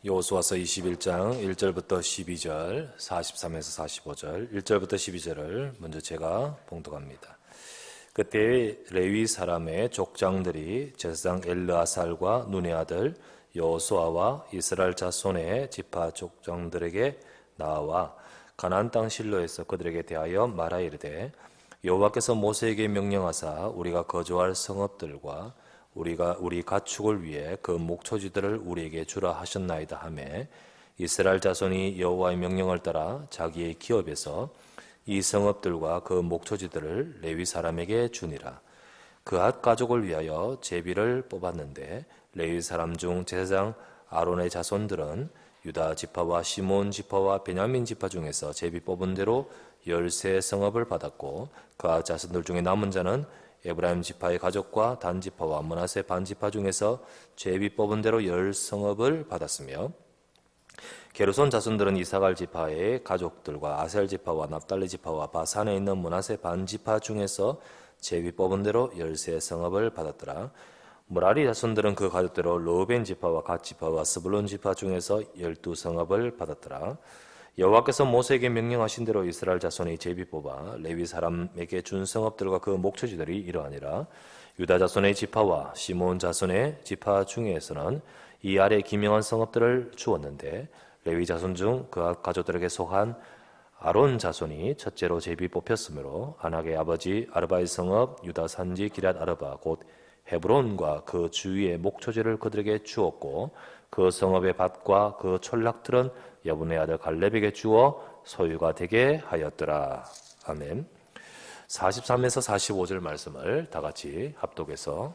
여호수아서 21장 1절부터 12절, 43에서 45절, 1절부터 12절을 먼저 제가 봉독합니다. 그때 레위 사람의 족장들이 제사장 엘르아살과 눈의 아들 여호수아와 이스라엘 자손의 지파 족장들에게 나와 가나안 땅 실로에서 그들에게 대하여 말하이르되 여호와께서 모세에게 명령하사 우리가 거주할 성읍들과 우리 가축을 위해 그 목초지들을 우리에게 주라 하셨나이다 하매 이스라엘 자손이 여호와의 명령을 따라 자기의 기업에서 이 성읍들과 그 목초지들을 레위 사람에게 주니라. 그앗 가족을 위하여 제비를 뽑았는데 레위 사람 중 제사장 아론의 자손들은 유다 지파와 시몬 지파와 베냐민 지파 중에서 제비 뽑은 대로 13성읍을 받았고 그앗 자손들 중에 남은 자는 에브라임 지파의 가족과 단 지파와 므낫세 반 지파 중에서 제비 뽑은 대로 10성읍을 받았으며 게르손 자손들은 이사갈 지파의 가족들과 아셀 지파와 납달리 지파와 바산에 있는 므낫세 반 지파 중에서 제비 뽑은 대로 13성읍을 받았더라. 무라리 자손들은 그 가족대로 르우벤 지파와 갓 지파와 스불론 지파 중에서 12성읍을 받았더라. 여호와께서 모세에게 명령하신 대로 이스라엘 자손이 제비 뽑아 레위 사람에게 준 성읍들과 그 목초지들이 이러하니라. 유다 자손의 지파와 시몬 자손의 지파 중에서는 이 아래 기명한 성읍들을 주었는데 레위 자손 중 그 가족들에게 속한 아론 자손이 첫째로 제비 뽑혔으므로 아낙의 아버지 아르바의 성읍 유다 산지 기럇 아르바 곧 헤브론과 그 주위의 목초지를 그들에게 주었고 그 성읍의 밭과 그 촌락들은 여분의 아들 갈렙에게 주어 소유가 되게 하였더라. 아멘. 43에서 45절 말씀을 다 같이 합독해서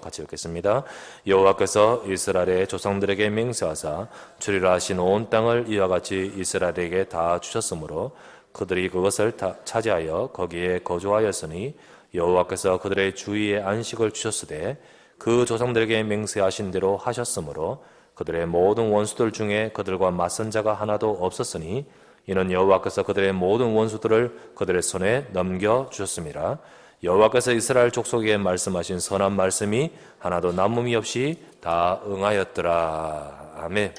같이 읽겠습니다. 여호와께서 이스라엘의 조상들에게 맹세하사 주리라 하신 온 땅을 이와 같이 이스라엘에게 다 주셨으므로 그들이 그것을 차지하여 거기에 거주하였으니 여호와께서 그들의 주위에 안식을 주셨으되 그 조상들에게 맹세하신 대로 하셨으므로 그들의 모든 원수들 중에 그들과 맞선 자가 하나도 없었으니 이는 여호와께서 그들의 모든 원수들을 그들의 손에 넘겨주셨습니다. 여호와께서 이스라엘 족속에게 말씀하신 선한 말씀이 하나도 남음이 없이 다 응하였더라. 아멘.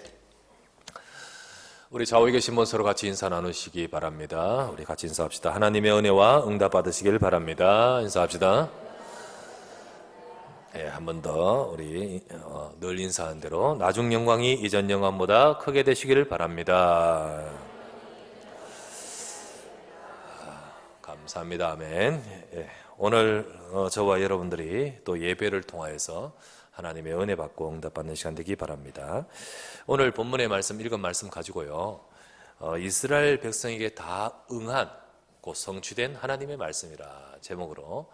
우리 좌우에 계신 분 서로 같이 인사 나누시기 바랍니다. 우리 같이 인사합시다. 하나님의 은혜와 응답 받으시길 바랍니다. 인사합시다. 네, 한 번 더 우리 늘 인사한 대로 나중 영광이 이전 영광보다 크게 되시기를 바랍니다. 감사합니다. 아멘. 예, 오늘 저와 여러분들이 또 예배를 통하여서 하나님의 은혜 받고 응답 받는 시간 되기 바랍니다. 오늘 본문의 말씀 읽은 말씀 가지고요 이스라엘 백성에게 다 응한 곧 성취된 하나님의 말씀이라 제목으로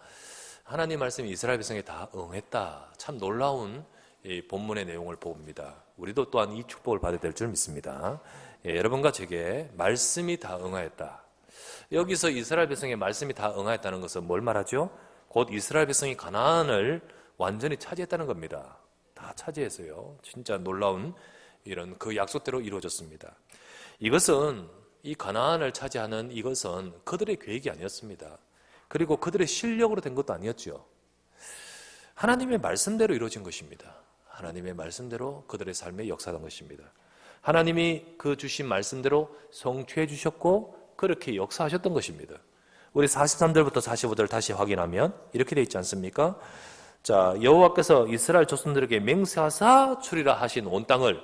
하나님 말씀이 이스라엘 백성에게 다 응했다. 참 놀라운 이 본문의 내용을 봅니다. 우리도 또한 이 축복을 받아야 될 줄 믿습니다. 예, 여러분과 제게 말씀이 다 응하였다. 여기서 이스라엘 백성의 말씀이 다 응하였다는 것은 뭘 말하죠? 곧 이스라엘 백성이 가나안을 완전히 차지했다는 겁니다. 다 차지했어요. 진짜 놀라운 이런 그 약속대로 이루어졌습니다. 이것은 이 가나안을 차지하는 이것은 그들의 계획이 아니었습니다. 그리고 그들의 실력으로 된 것도 아니었죠. 하나님의 말씀대로 이루어진 것입니다. 하나님의 말씀대로 그들의 삶에 역사한 것입니다. 하나님이 그 주신 말씀대로 성취해 주셨고 그렇게 역사하셨던 것입니다. 우리 43절부터 45절 다시 확인하면 이렇게 되어 있지 않습니까? 자, 여호와께서 이스라엘 조상들에게 맹세하사 주리라 하신 온 땅을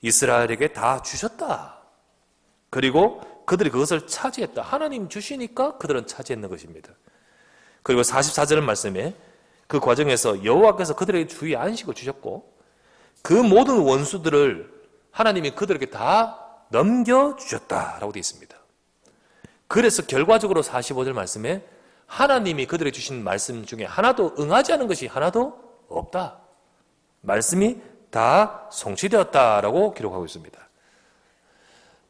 이스라엘에게 다 주셨다. 그리고 그들이 그것을 차지했다. 하나님 주시니까 그들은 차지했는 것입니다. 그리고 44절 말씀에 그 과정에서 여호와께서 그들에게 주위에 안식을 주셨고 그 모든 원수들을 하나님이 그들에게 다 넘겨주셨다라고 되어 있습니다. 그래서 결과적으로 45절 말씀에 하나님이 그들에게 주신 말씀 중에 하나도 응하지 않은 것이 하나도 없다. 말씀이 다 성취되었다라고 기록하고 있습니다.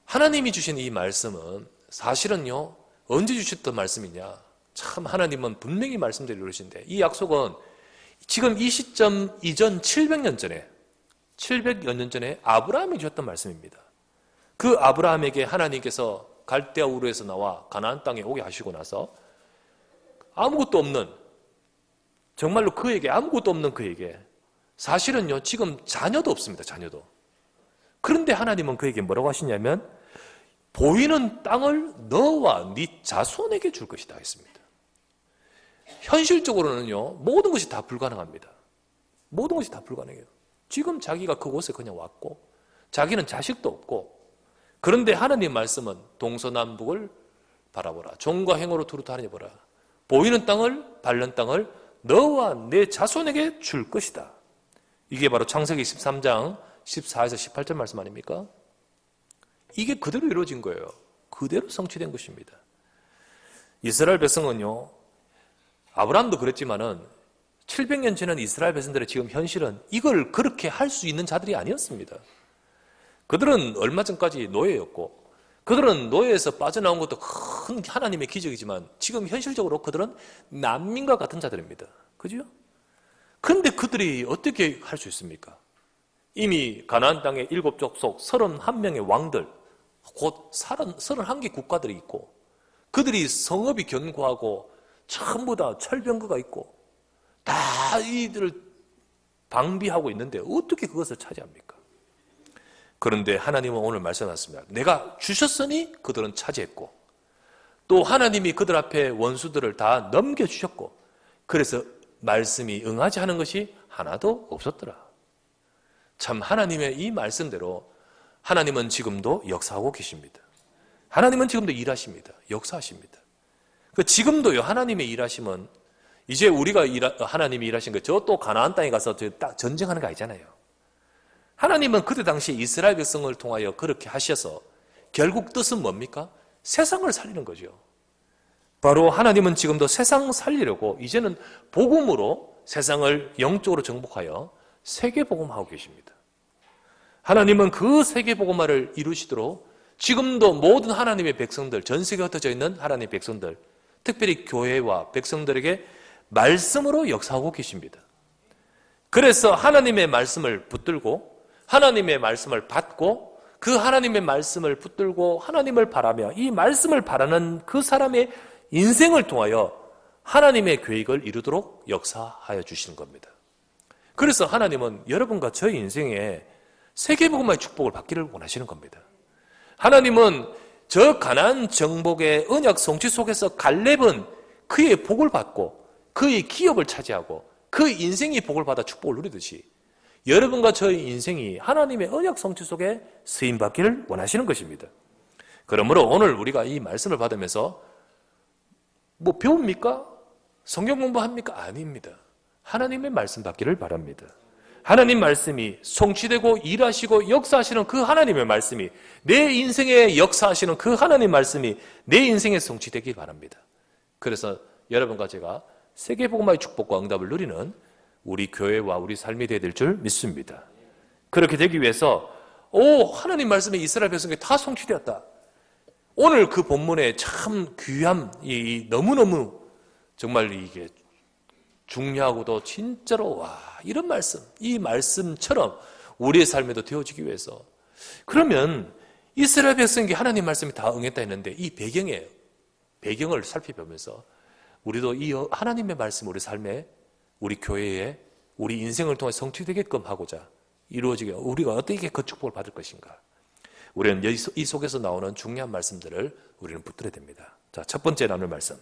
하나님이 주신 이 말씀은 사실은요 언제 주셨던 말씀이냐, 참 하나님은 분명히 말씀대로 이루신데 이 약속은 지금 이 시점 이전 700년 전에 아브라함이 주셨던 말씀입니다. 그 아브라함에게 하나님께서 갈대아 우르에서 나와 가나안 땅에 오게 하시고 나서 아무것도 없는, 정말로 그에게 아무것도 없는 그에게 사실은요 지금 자녀도 없습니다. 자녀도 그런데 하나님은 그에게 뭐라고 하시냐면 보이는 땅을 너와 네 자손에게 줄 것이다 했습니다. 현실적으로는요, 모든 것이 다 불가능합니다. 모든 것이 다 불가능해요. 지금 자기가 그곳에 그냥 왔고 자기는 자식도 없고, 그런데 하나님 말씀은 동서남북을 바라보라. 종과 행으로 두루다 하니 보라. 보이는 땅을, 밟는 땅을 너와 내 자손에게 줄 것이다. 이게 바로 창세기 13장 14에서 18절 말씀 아닙니까? 이게 그대로 이루어진 거예요. 그대로 성취된 것입니다. 이스라엘 백성은요, 아브라함도 그랬지만은 700년 지난 이스라엘 백성들의 지금 현실은 이걸 그렇게 할 수 있는 자들이 아니었습니다. 그들은 얼마 전까지 노예였고, 그들은 노예에서 빠져나온 것도 큰 하나님의 기적이지만 지금 현실적으로 그들은 난민과 같은 자들입니다. 그죠? 그런데 그들이 어떻게 할 수 있습니까? 이미 가나안 땅의 7족속 31명의 왕들, 곧 31개 국가들이 있고, 그들이 성읍이 견고하고 전부 다 철병거가 있고 다 이들을 방비하고 있는데 어떻게 그것을 차지합니까? 그런데 하나님은 오늘 말씀하셨습니다. 내가 주셨으니 그들은 차지했고, 또 하나님이 그들 앞에 원수들을 다 넘겨주셨고, 그래서 말씀이 응하지 않은 것이 하나도 없었더라. 참, 하나님의 이 말씀대로 하나님은 지금도 역사하고 계십니다. 하나님은 지금도 일하십니다. 역사하십니다. 지금도요, 하나님의 일하심은 이제 우리가 하나님이 일하신 거, 저 또 가나안 땅에 가서 전쟁하는 거 아니잖아요. 하나님은 그때 당시 이스라엘 백성을 통하여 그렇게 하셔서 결국 뜻은 뭡니까? 세상을 살리는 거죠. 바로 하나님은 지금도 세상 살리려고 이제는 복음으로 세상을 영적으로 정복하여 세계복음하고 계십니다. 하나님은 그 세계복음화를 이루시도록 지금도 모든 하나님의 백성들, 전 세계에 흩어져 있는 하나님의 백성들, 특별히 교회와 백성들에게 말씀으로 역사하고 계십니다. 그래서 하나님의 말씀을 붙들고 하나님의 말씀을 받고 그 하나님의 말씀을 붙들고 하나님을 바라며 이 말씀을 바라는 그 사람의 인생을 통하여 하나님의 계획을 이루도록 역사하여 주시는 겁니다. 그래서 하나님은 여러분과 저의 인생에 세계복음화의 축복을 받기를 원하시는 겁니다. 하나님은 저 가나안 정복의 언약 성취 속에서 갈렙은 그의 복을 받고 그의 기업을 차지하고 그의 인생이 복을 받아 축복을 누리듯이 여러분과 저의 인생이 하나님의 언약 성취 속에 쓰임받기를 원하시는 것입니다. 그러므로 오늘 우리가 이 말씀을 받으면서 뭐 배웁니까? 성경 공부합니까? 아닙니다. 하나님의 말씀 받기를 바랍니다. 하나님 말씀이 성취되고 일하시고 역사하시는 그 하나님의 말씀이 내 인생에 역사하시는 그 하나님 말씀이 내 인생에 성취되기 바랍니다. 그래서 여러분과 제가 세계복음화의 축복과 응답을 누리는 우리 교회와 우리 삶이 되어야 될 줄 믿습니다. 그렇게 되기 위해서 하나님 말씀에 이스라엘 백성에게 다 성취되었다. 오늘 그 본문에 참 귀함, 너무너무 정말 이게 중요하고도 진짜로 이런 말씀, 이 말씀처럼 우리의 삶에도 되어지기 위해서, 그러면 이스라엘 백성에게 하나님 말씀이 다 응했다 했는데 이 배경을 살펴보면서 우리도 이 하나님의 말씀 우리 삶에, 우리 교회에, 우리 인생을 통해 성취되게끔 하고자 이루어지게 우리가 어떻게 그 축복을 받을 것인가, 우리는 이 속에서 나오는 중요한 말씀들을 우리는 붙들어야 됩니다. 자, 첫 번째 나눌 말씀,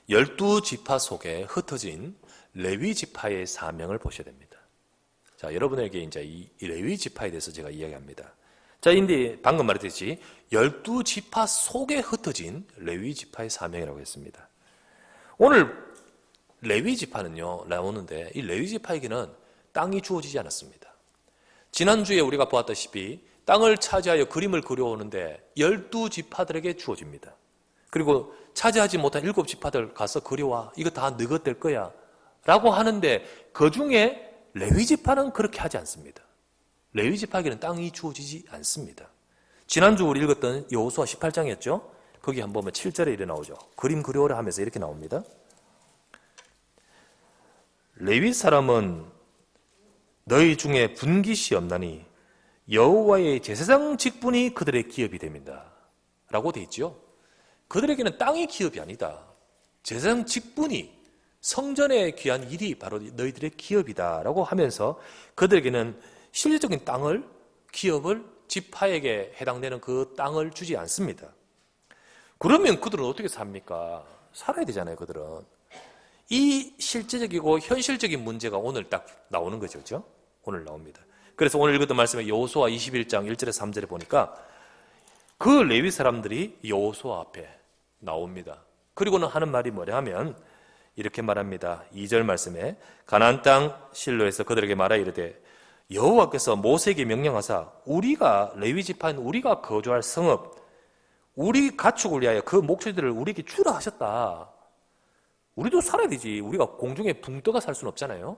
12지파 속에 흩어진 레위 지파의 사명을 보셔야 됩니다. 자, 여러분에게 이제 이 레위 지파에 대해서 제가 이야기합니다. 자, 근데 방금 말했듯이 12지파 속에 흩어진 레위 지파의 사명이라고 했습니다. 오늘 레위 지파는요, 나오는데 이 레위 지파에게는 땅이 주어지지 않았습니다. 지난주에 우리가 보았다시피 땅을 차지하여 그림을 그려오는데 12지파들에게 주어집니다. 그리고 차지하지 못한 7지파들 가서 그려와, 이거 다 너 것 될 거야 라고 하는데 그 중에 레위지파는 그렇게 하지 않습니다. 레위지파에게는 땅이 주어지지 않습니다. 지난주 우리 읽었던 여호수아 18장이었죠. 거기 한번 보면 7절에 이래 나오죠. 그림 그려오라 하면서 이렇게 나옵니다. 레위 사람은 너희 중에 분깃이 없나니 여호와의 제사장 직분이 그들의 기업이 됩니다 라고 돼 있죠. 그들에게는 땅이 기업이 아니다. 제사장 직분이, 성전에 귀한 일이 바로 너희들의 기업이다라고 하면서 그들에게는 실질적인 땅을, 기업을 지파에게 해당되는 그 땅을 주지 않습니다. 그러면 그들은 어떻게 삽니까? 살아야 되잖아요, 그들은. 이 실제적이고 현실적인 문제가 오늘 딱 나오는 거죠. 그렇죠? 오늘 나옵니다. 그래서 오늘 읽었던 말씀에 여호수아 21장 1절에서 3절에 보니까 그 레위 사람들이 여호수아 앞에 나옵니다. 그리고는 하는 말이 뭐냐 하면 이렇게 말합니다. 2절 말씀에 가나안 땅 실로에서 그들에게 말하 이르되 여호와께서 모세에게 명령하사 우리가 레위 지파인 우리가 거주할 성읍 우리 가축을 위하여 그 목소리들을 우리에게 주라 하셨다. 우리도 살아야 되지. 우리가 공중에 붕 떠가 살 수는 없잖아요.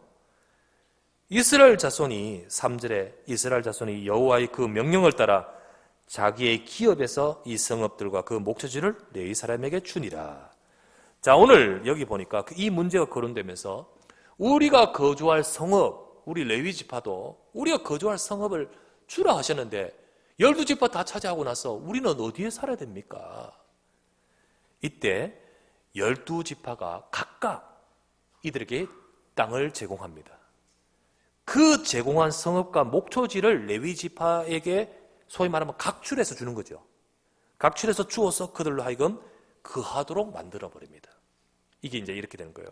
이스라엘 자손이 3절에 이스라엘 자손이 여호와의 그 명령을 따라 자기의 기업에서 이 성읍들과 그 목초지를 레위 사람에게 주니라. 자, 오늘 여기 보니까 이 문제가 거론되면서 우리가 거주할 성읍, 우리 레위 지파도 우리가 거주할 성읍을 주라 하셨는데 12지파 다 차지하고 나서 우리는 어디에 살아야 됩니까? 이때 12지파가 각각 이들에게 땅을 제공합니다. 그 제공한 성읍과 목초지를 레위 지파에게 소위 말하면 각출해서 주는 거죠. 각출해서 주어서 그들로 하여금 거하도록 만들어버립니다. 이게 이제 이렇게 되는 거예요.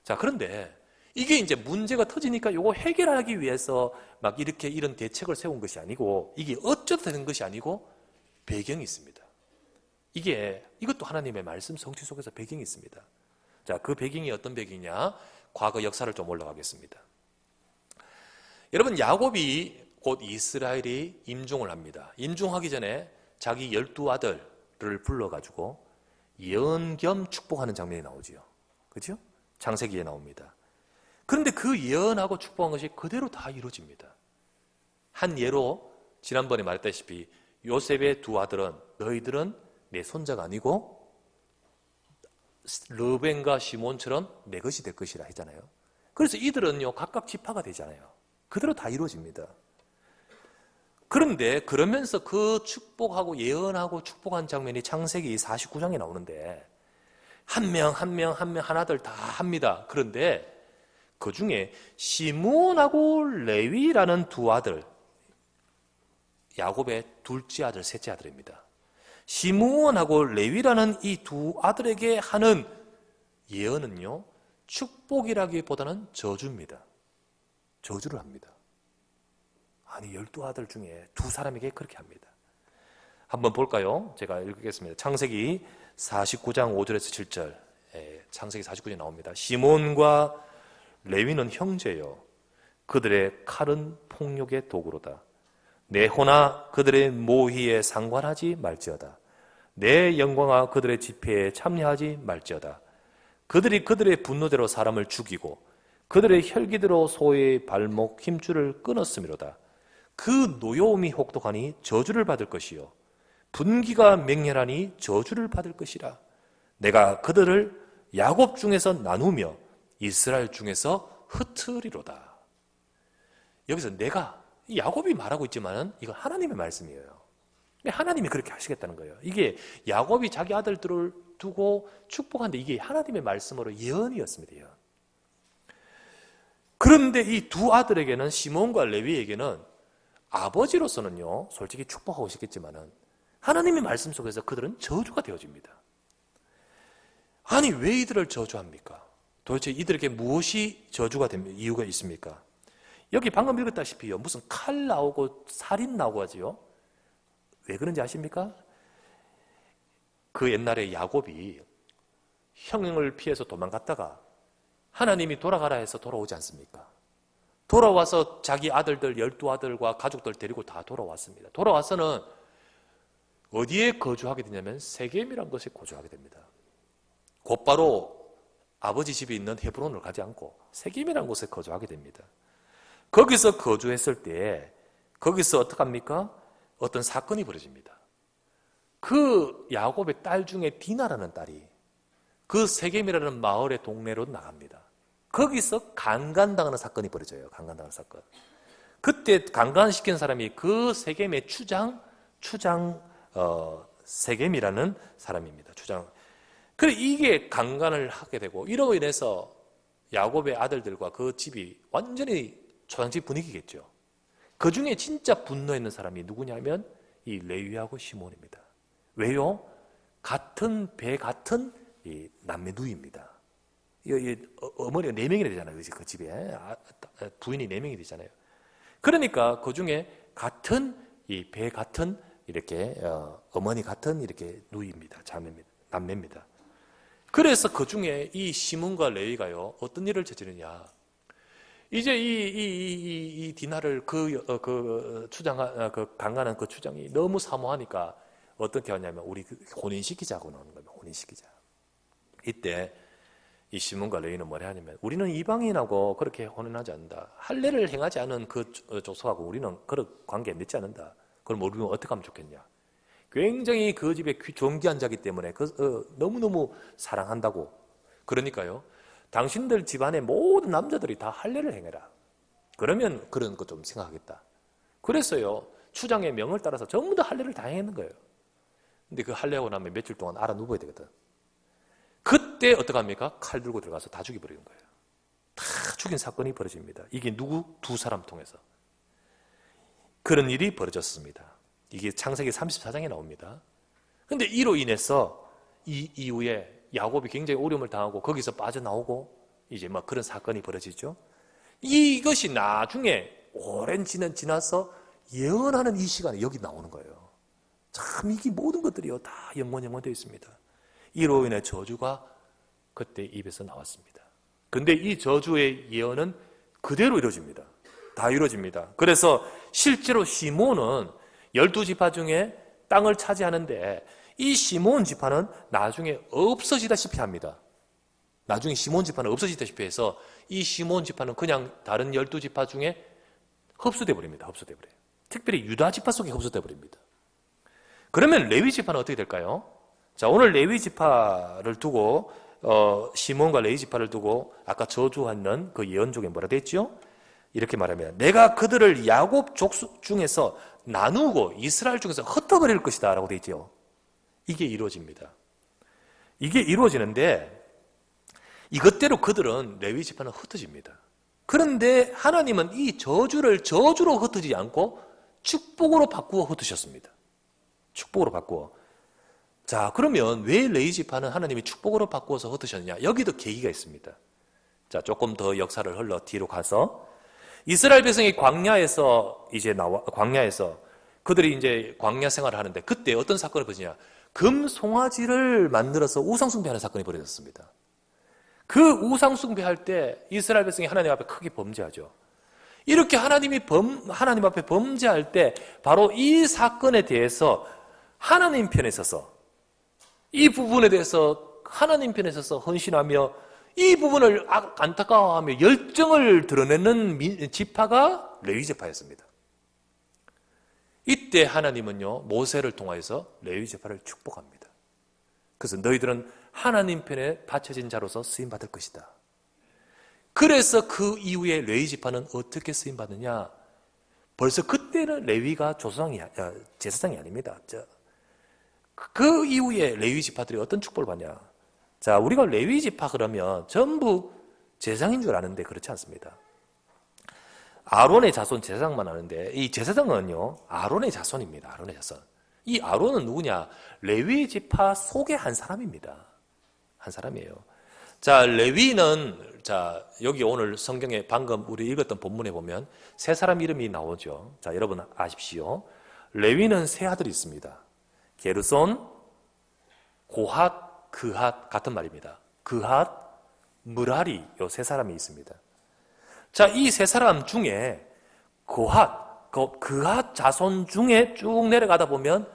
자, 그런데 이게 이제 문제가 터지니까 이거 해결하기 위해서 막 이렇게 이런 대책을 세운 것이 아니고 이게 어쩌다 되는 것이 아니고 배경이 있습니다. 이것도 하나님의 말씀 성취 속에서 배경이 있습니다. 자, 그 배경이 어떤 배경이냐? 과거 역사를 좀 올라가겠습니다. 여러분, 야곱이 곧 이스라엘이 임종을 합니다. 임종하기 전에 자기 12아들을 불러가지고 예언 겸 축복하는 장면이 나오지요. 그렇죠? 창세기에 나옵니다. 그런데 그 예언하고 축복한 것이 그대로 다 이루어집니다. 한 예로 지난번에 말했다시피 요셉의 두 아들은 너희들은 내 손자가 아니고 르벤과 시몬처럼 내 것이 될 것이라 했잖아요. 그래서 이들은요 각각 지파가 되잖아요. 그대로 다 이루어집니다. 그런데 그러면서 그 축복하고 예언하고 축복한 장면이 창세기 49장에 나오는데 한 명 하나들 다 합니다. 그런데 그 중에 시므온하고 레위라는 두 아들, 야곱의 둘째 아들, 셋째 아들입니다. 시므온하고 레위라는 이 두 아들에게 하는 예언은요 축복이라기보다는 저주입니다. 저주를 합니다. 아니 12아들 중에 두 사람에게 그렇게 합니다. 한번 볼까요? 제가 읽겠습니다. 창세기 49장 5절에서 7절. 창세기 49장에 나옵니다. 시몬과 레위는 형제요 그들의 칼은 폭력의 도구로다. 내 호나 그들의 모의에 상관하지 말지어다. 내 영광아 그들의 집회에 참여하지 말지어다. 그들이 그들의 분노대로 사람을 죽이고 그들의 혈기대로 소의 발목 힘줄을 끊었음이로다. 그 노여움이 혹독하니 저주를 받을 것이요 분기가 맹렬하니 저주를 받을 것이라. 내가 그들을 야곱 중에서 나누며 이스라엘 중에서 흩으리로다. 여기서 내가 야곱이 말하고 있지만 이건 하나님의 말씀이에요. 하나님이 그렇게 하시겠다는 거예요. 이게 야곱이 자기 아들들을 두고 축복하는데 이게 하나님의 말씀으로 예언이었습니다. 예언. 그런데 이 두 아들에게는 시몬과 레위에게는 아버지로서는요 솔직히 축복하고 싶겠지만은 하나님의 말씀 속에서 그들은 저주가 되어집니다. 아니 왜 이들을 저주합니까? 도대체 이들에게 무엇이 저주가 된 이유가 있습니까? 여기 방금 읽었다시피요 무슨 칼 나오고 살인 나오고 하지요. 왜 그런지 아십니까? 그 옛날에 야곱이 형을 피해서 도망갔다가 하나님이 돌아가라 해서 돌아오지 않습니까? 돌아와서 자기 아들들 12아들과 가족들 데리고 다 돌아왔습니다. 돌아와서는 어디에 거주하게 되냐면 세겜이라는 것에 거주하게 됩니다. 곧바로 아버지 집에 있는 헤브론을 가지 않고 세겜이라는 곳에 거주하게 됩니다. 거기서 거주했을 때 거기서 어떡합니까? 어떤 사건이 벌어집니다. 그 야곱의 딸 중에 디나라는 딸이 그 세겜이라는 마을의 동네로 나갑니다. 거기서 강간당하는 사건이 벌어져요. 강간당하는 사건. 그때 강간시킨 사람이 그 세겜의 추장 세겜이라는 사람입니다. 추장. 그래 이게 강간을 하게 되고 이로 인해서 야곱의 아들들과 그 집이 완전히 초상집 분위기겠죠. 그 중에 진짜 분노했는 사람이 누구냐면 이 레위하고 시몬입니다. 왜요? 같은 배 같은 이 남매 누이입니다. 어머니가 4명이나 되잖아요. 그 집에 부인이 4명이 되잖아요. 그러니까 그 중에 같은 이 배 같은 이렇게 어머니 같은 이렇게 누이입니다. 자매입니다. 남매입니다. 그래서 그 중에 이 시몬과 레위가요 어떤 일을 저지르냐? 이제 이 디나를 그 강간한 그 추장이 너무 사모하니까 어떻게 하냐면 우리 혼인시키자고 나오는 거예요. 혼인시키자. 이때 이 시몬과 레위는 뭐라 하냐면 우리는 이방인하고 그렇게 혼인하지 않는다. 할례를 행하지 않은 그 족속하고 우리는 그런 관계에 맺지 않는다. 그럼 우리는 어떻게 하면 좋겠냐? 굉장히 그 집에 존귀한 자기 때문에 너무너무 사랑한다고. 그러니까요. 당신들 집안의 모든 남자들이 다 할례를 행해라. 그러면 그런 거 좀 생각하겠다. 그랬어요. 추장의 명을 따라서 전부 다 할례를 다 행했는 거예요. 근데 그 할례하고 나면 며칠 동안 알아 누워야 되거든. 그때 어떡합니까? 칼 들고 들어가서 다 죽여버리는 거예요. 다 죽인 사건이 벌어집니다. 이게 누구? 2사람 통해서. 그런 일이 벌어졌습니다. 이게 창세기 34장에 나옵니다. 근데 이로 인해서 이 이후에 야곱이 굉장히 어려움을 당하고 거기서 빠져나오고 이제 막 그런 사건이 벌어지죠. 이것이 나중에 오랜 지나서 예언하는 이 시간에 여기 나오는 거예요. 참 이게 모든 것들이요 다 연관되어 있습니다. 이로 인해 저주가 그때 입에서 나왔습니다. 근데 이 저주의 예언은 그대로 이루어집니다. 다 이루어집니다. 그래서 실제로 시몬은 12지파 중에 땅을 차지하는데 이 시몬 지파는 나중에 없어지다시피 합니다. 나중에 시몬 지파는 없어지다시피 해서 이 시몬 지파는 그냥 다른 12지파 중에 흡수돼 버립니다. 흡수돼 버려요. 특별히 유다 지파 속에 흡수돼 버립니다. 그러면 레위 지파는 어떻게 될까요? 자, 오늘 레위 지파를 두고 시몬과 레위 지파를 두고 아까 저주하는 그 예언 중에 뭐라 됐죠? 이렇게 말하면 내가 그들을 야곱 족속 중에서 나누고 이스라엘 중에서 흩어버릴 것이다 라고 되어 있죠. 이게 이루어집니다. 이게 이루어지는데 이것대로 그들은 레위 지파는 흩어집니다. 그런데 하나님은 이 저주를 저주로 흩어지지 않고 축복으로 바꾸어 흩으셨습니다. 축복으로 바꾸어. 자, 그러면 왜 레위 지파는 하나님이 축복으로 바꾸어서 흩으셨느냐? 여기도 계기가 있습니다. 자, 조금 더 역사를 흘러 뒤로 가서 이스라엘 백성이 광야에서 그들이 이제 광야 생활을 하는데 그때 어떤 사건이 벌어지냐? 금 송아지를 만들어서 우상숭배하는 사건이 벌어졌습니다. 그 우상숭배할 때 이스라엘 백성이 하나님 앞에 크게 범죄하죠. 이렇게 하나님 앞에 범죄할 때 바로 이 사건에 대해서 하나님 편에 서서 이 부분에 대해서 하나님 편에 서서 헌신하며 이 부분을 안타까워하며 열정을 드러내는 지파가 레위 지파였습니다. 이때 하나님은요 모세를 통하여서 레위 지파를 축복합니다. 그래서 너희들은 하나님 편에 바쳐진 자로서 쓰임 받을 것이다. 그래서 그 이후에 레위 지파는 어떻게 쓰임 받느냐? 벌써 그때는 레위가 제사장이 아닙니다. 그 이후에 레위 지파들이 어떤 축복을 받냐? 자, 우리가 레위 지파 그러면 전부 제사장인 줄 아는데 그렇지 않습니다. 아론의 자손 제사장만 아는데 이 제사장은요 아론의 자손입니다. 아론의 자손. 이 아론은 누구냐? 레위 지파 속의 한 사람입니다. 한 사람이에요. 자, 레위는 여기 오늘 성경에 방금 우리 읽었던 본문에 보면 세 사람 이름이 나오죠. 자, 여러분 아십시오. 레위는 세 아들이 있습니다. 게르손, 고핫, 그핫 같은 말입니다. 그핫, 무라리 요 세 사람이 있습니다. 자, 이 세 사람 중에 그핫 자손 중에 쭉 내려가다 보면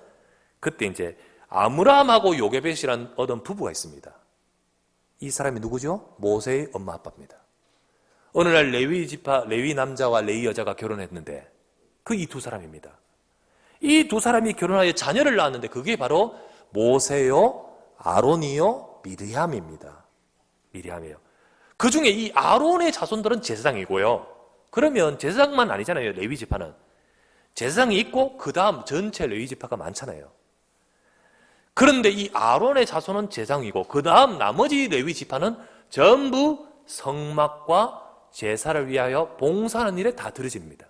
그때 이제 아므람하고 요게벳이라는 어떤 부부가 있습니다. 이 사람이 누구죠? 모세의 엄마 아빠입니다. 어느 날 레위 남자와 레위 여자가 결혼했는데 그 이 두 사람입니다. 이 두 사람이 결혼하여 자녀를 낳았는데 그게 바로 모세요, 아론이요, 미리암입니다. 미리암이에요. 그 중에 이 아론의 자손들은 제사장이고요. 그러면 제사장만 아니잖아요. 레위 지파는. 제사장이 있고 그 다음 전체 레위 지파가 많잖아요. 그런데 이 아론의 자손은 제사장이고 그 다음 나머지 레위 지파는 전부 성막과 제사를 위하여 봉사하는 일에 다 들어집니다.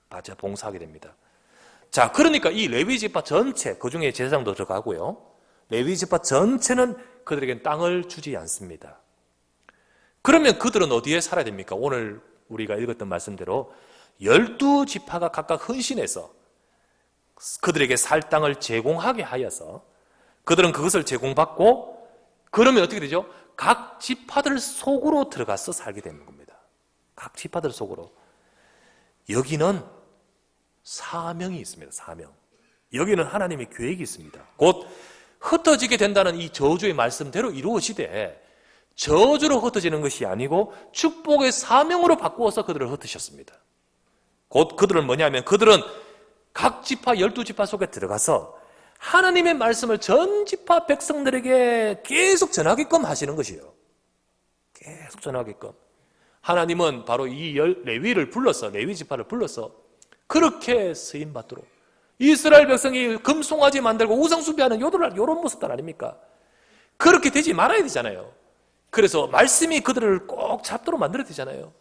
다 봉사하게 됩니다. 자, 그러니까 이 레위 지파 전체, 그 중에 제사장도 들어가고요. 레위 지파 전체는 그들에겐 땅을 주지 않습니다. 그러면 그들은 어디에 살아야 됩니까? 오늘 우리가 읽었던 말씀대로 12지파가 각각 헌신해서 그들에게 살 땅을 제공하게 하여서 그들은 그것을 제공받고 그러면 어떻게 되죠? 각 지파들 속으로 들어가서 살게 되는 겁니다. 각 지파들 속으로. 여기는 사명이 있습니다. 사명. 여기는 하나님의 계획이 있습니다. 곧 흩어지게 된다는 이 저주의 말씀대로 이루어지되 저주로 흩어지는 것이 아니고 축복의 사명으로 바꾸어서 그들을 흩으셨습니다. 곧 그들은 뭐냐면 그들은 각 지파 12지파 속에 들어가서 하나님의 말씀을 전 지파 백성들에게 계속 전하게끔 하시는 것이에요. 계속 전하게끔. 하나님은 바로 이 레위를 불러서 레위 지파를 불러서 그렇게 쓰임 받도록 이스라엘 백성이 금송아지 만들고 우상숭배하는 이런 모습들 아닙니까? 그렇게 되지 말아야 되잖아요. 그래서 말씀이 그들을 꼭 잡도록 만들어야 되잖아요.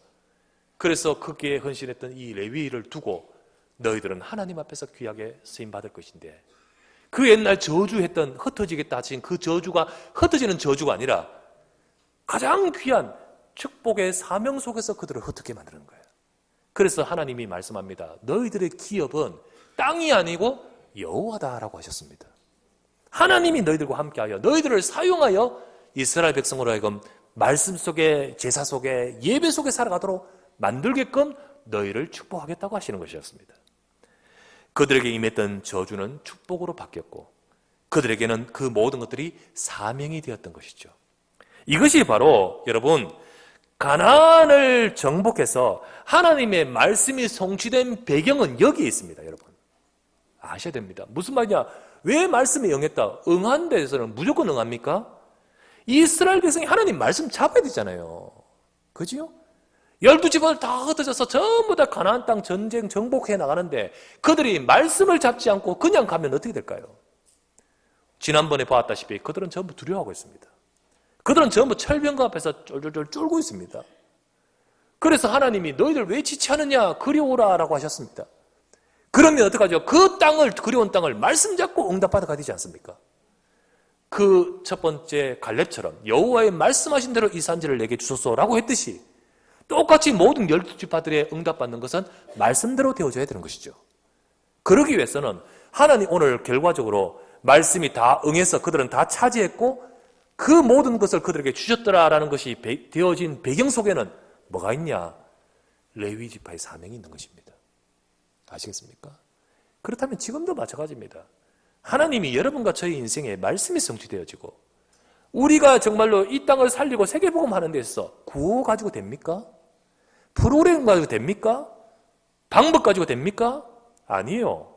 그래서 거기에 헌신했던 이 레위를 두고 너희들은 하나님 앞에서 귀하게 쓰임받을 것인데 그 옛날 저주했던 흩어지겠다 하신 그 저주가 흩어지는 저주가 아니라 가장 귀한 축복의 사명 속에서 그들을 흩게 만드는 거예요. 그래서 하나님이 말씀합니다. 너희들의 기업은 땅이 아니고 여호와다라고 하셨습니다. 하나님이 너희들과 함께하여 너희들을 사용하여 이스라엘 백성으로 하여금 말씀 속에 제사 속에 예배 속에 살아가도록 만들게끔 너희를 축복하겠다고 하시는 것이었습니다. 그들에게 임했던 저주는 축복으로 바뀌었고 그들에게는 그 모든 것들이 사명이 되었던 것이죠. 이것이 바로 여러분 가나안을 정복해서 하나님의 말씀이 성취된 배경은 여기에 있습니다. 여러분 아셔야 됩니다. 무슨 말이냐? 왜 말씀에 응했다? 응한 데에서는 무조건 응합니까? 이스라엘 백성이 하나님 말씀 잡아야 되잖아요. 그죠? 12지파들 다 흩어져서 전부 다 가나안 땅 전쟁 정복해 나가는데 그들이 말씀을 잡지 않고 그냥 가면 어떻게 될까요? 지난번에 보았다시피 그들은 전부 두려워하고 있습니다. 그들은 전부 철병거 앞에서 쫄쫄쫄 쫄고 있습니다. 그래서 하나님이 너희들 왜 지체하느냐 그리워라 라고 하셨습니다. 그러면 어떡하죠? 그 땅을 그리운 땅을 말씀 잡고 응답받아 가야 되지 않습니까? 그 첫 번째 갈렙처럼 여호와의 말씀하신 대로 이 산지를 내게 주소서라고 했듯이 똑같이 모든 12지파들의 응답받는 것은 말씀대로 되어져야 되는 것이죠. 그러기 위해서는 하나님 오늘 결과적으로 말씀이 다 응해서 그들은 다 차지했고 그 모든 것을 그들에게 주셨더라라는 것이 되어진 배경 속에는 뭐가 있냐? 레위 지파의 사명이 있는 것입니다. 아시겠습니까? 그렇다면 지금도 마찬가지입니다. 하나님이 여러분과 저희 인생에 말씀이 성취되어지고 우리가 정말로 이 땅을 살리고 세계복음 하는 데 있어서 구호 가지고 됩니까? 프로그램 가지고 됩니까? 방법 가지고 됩니까? 아니에요.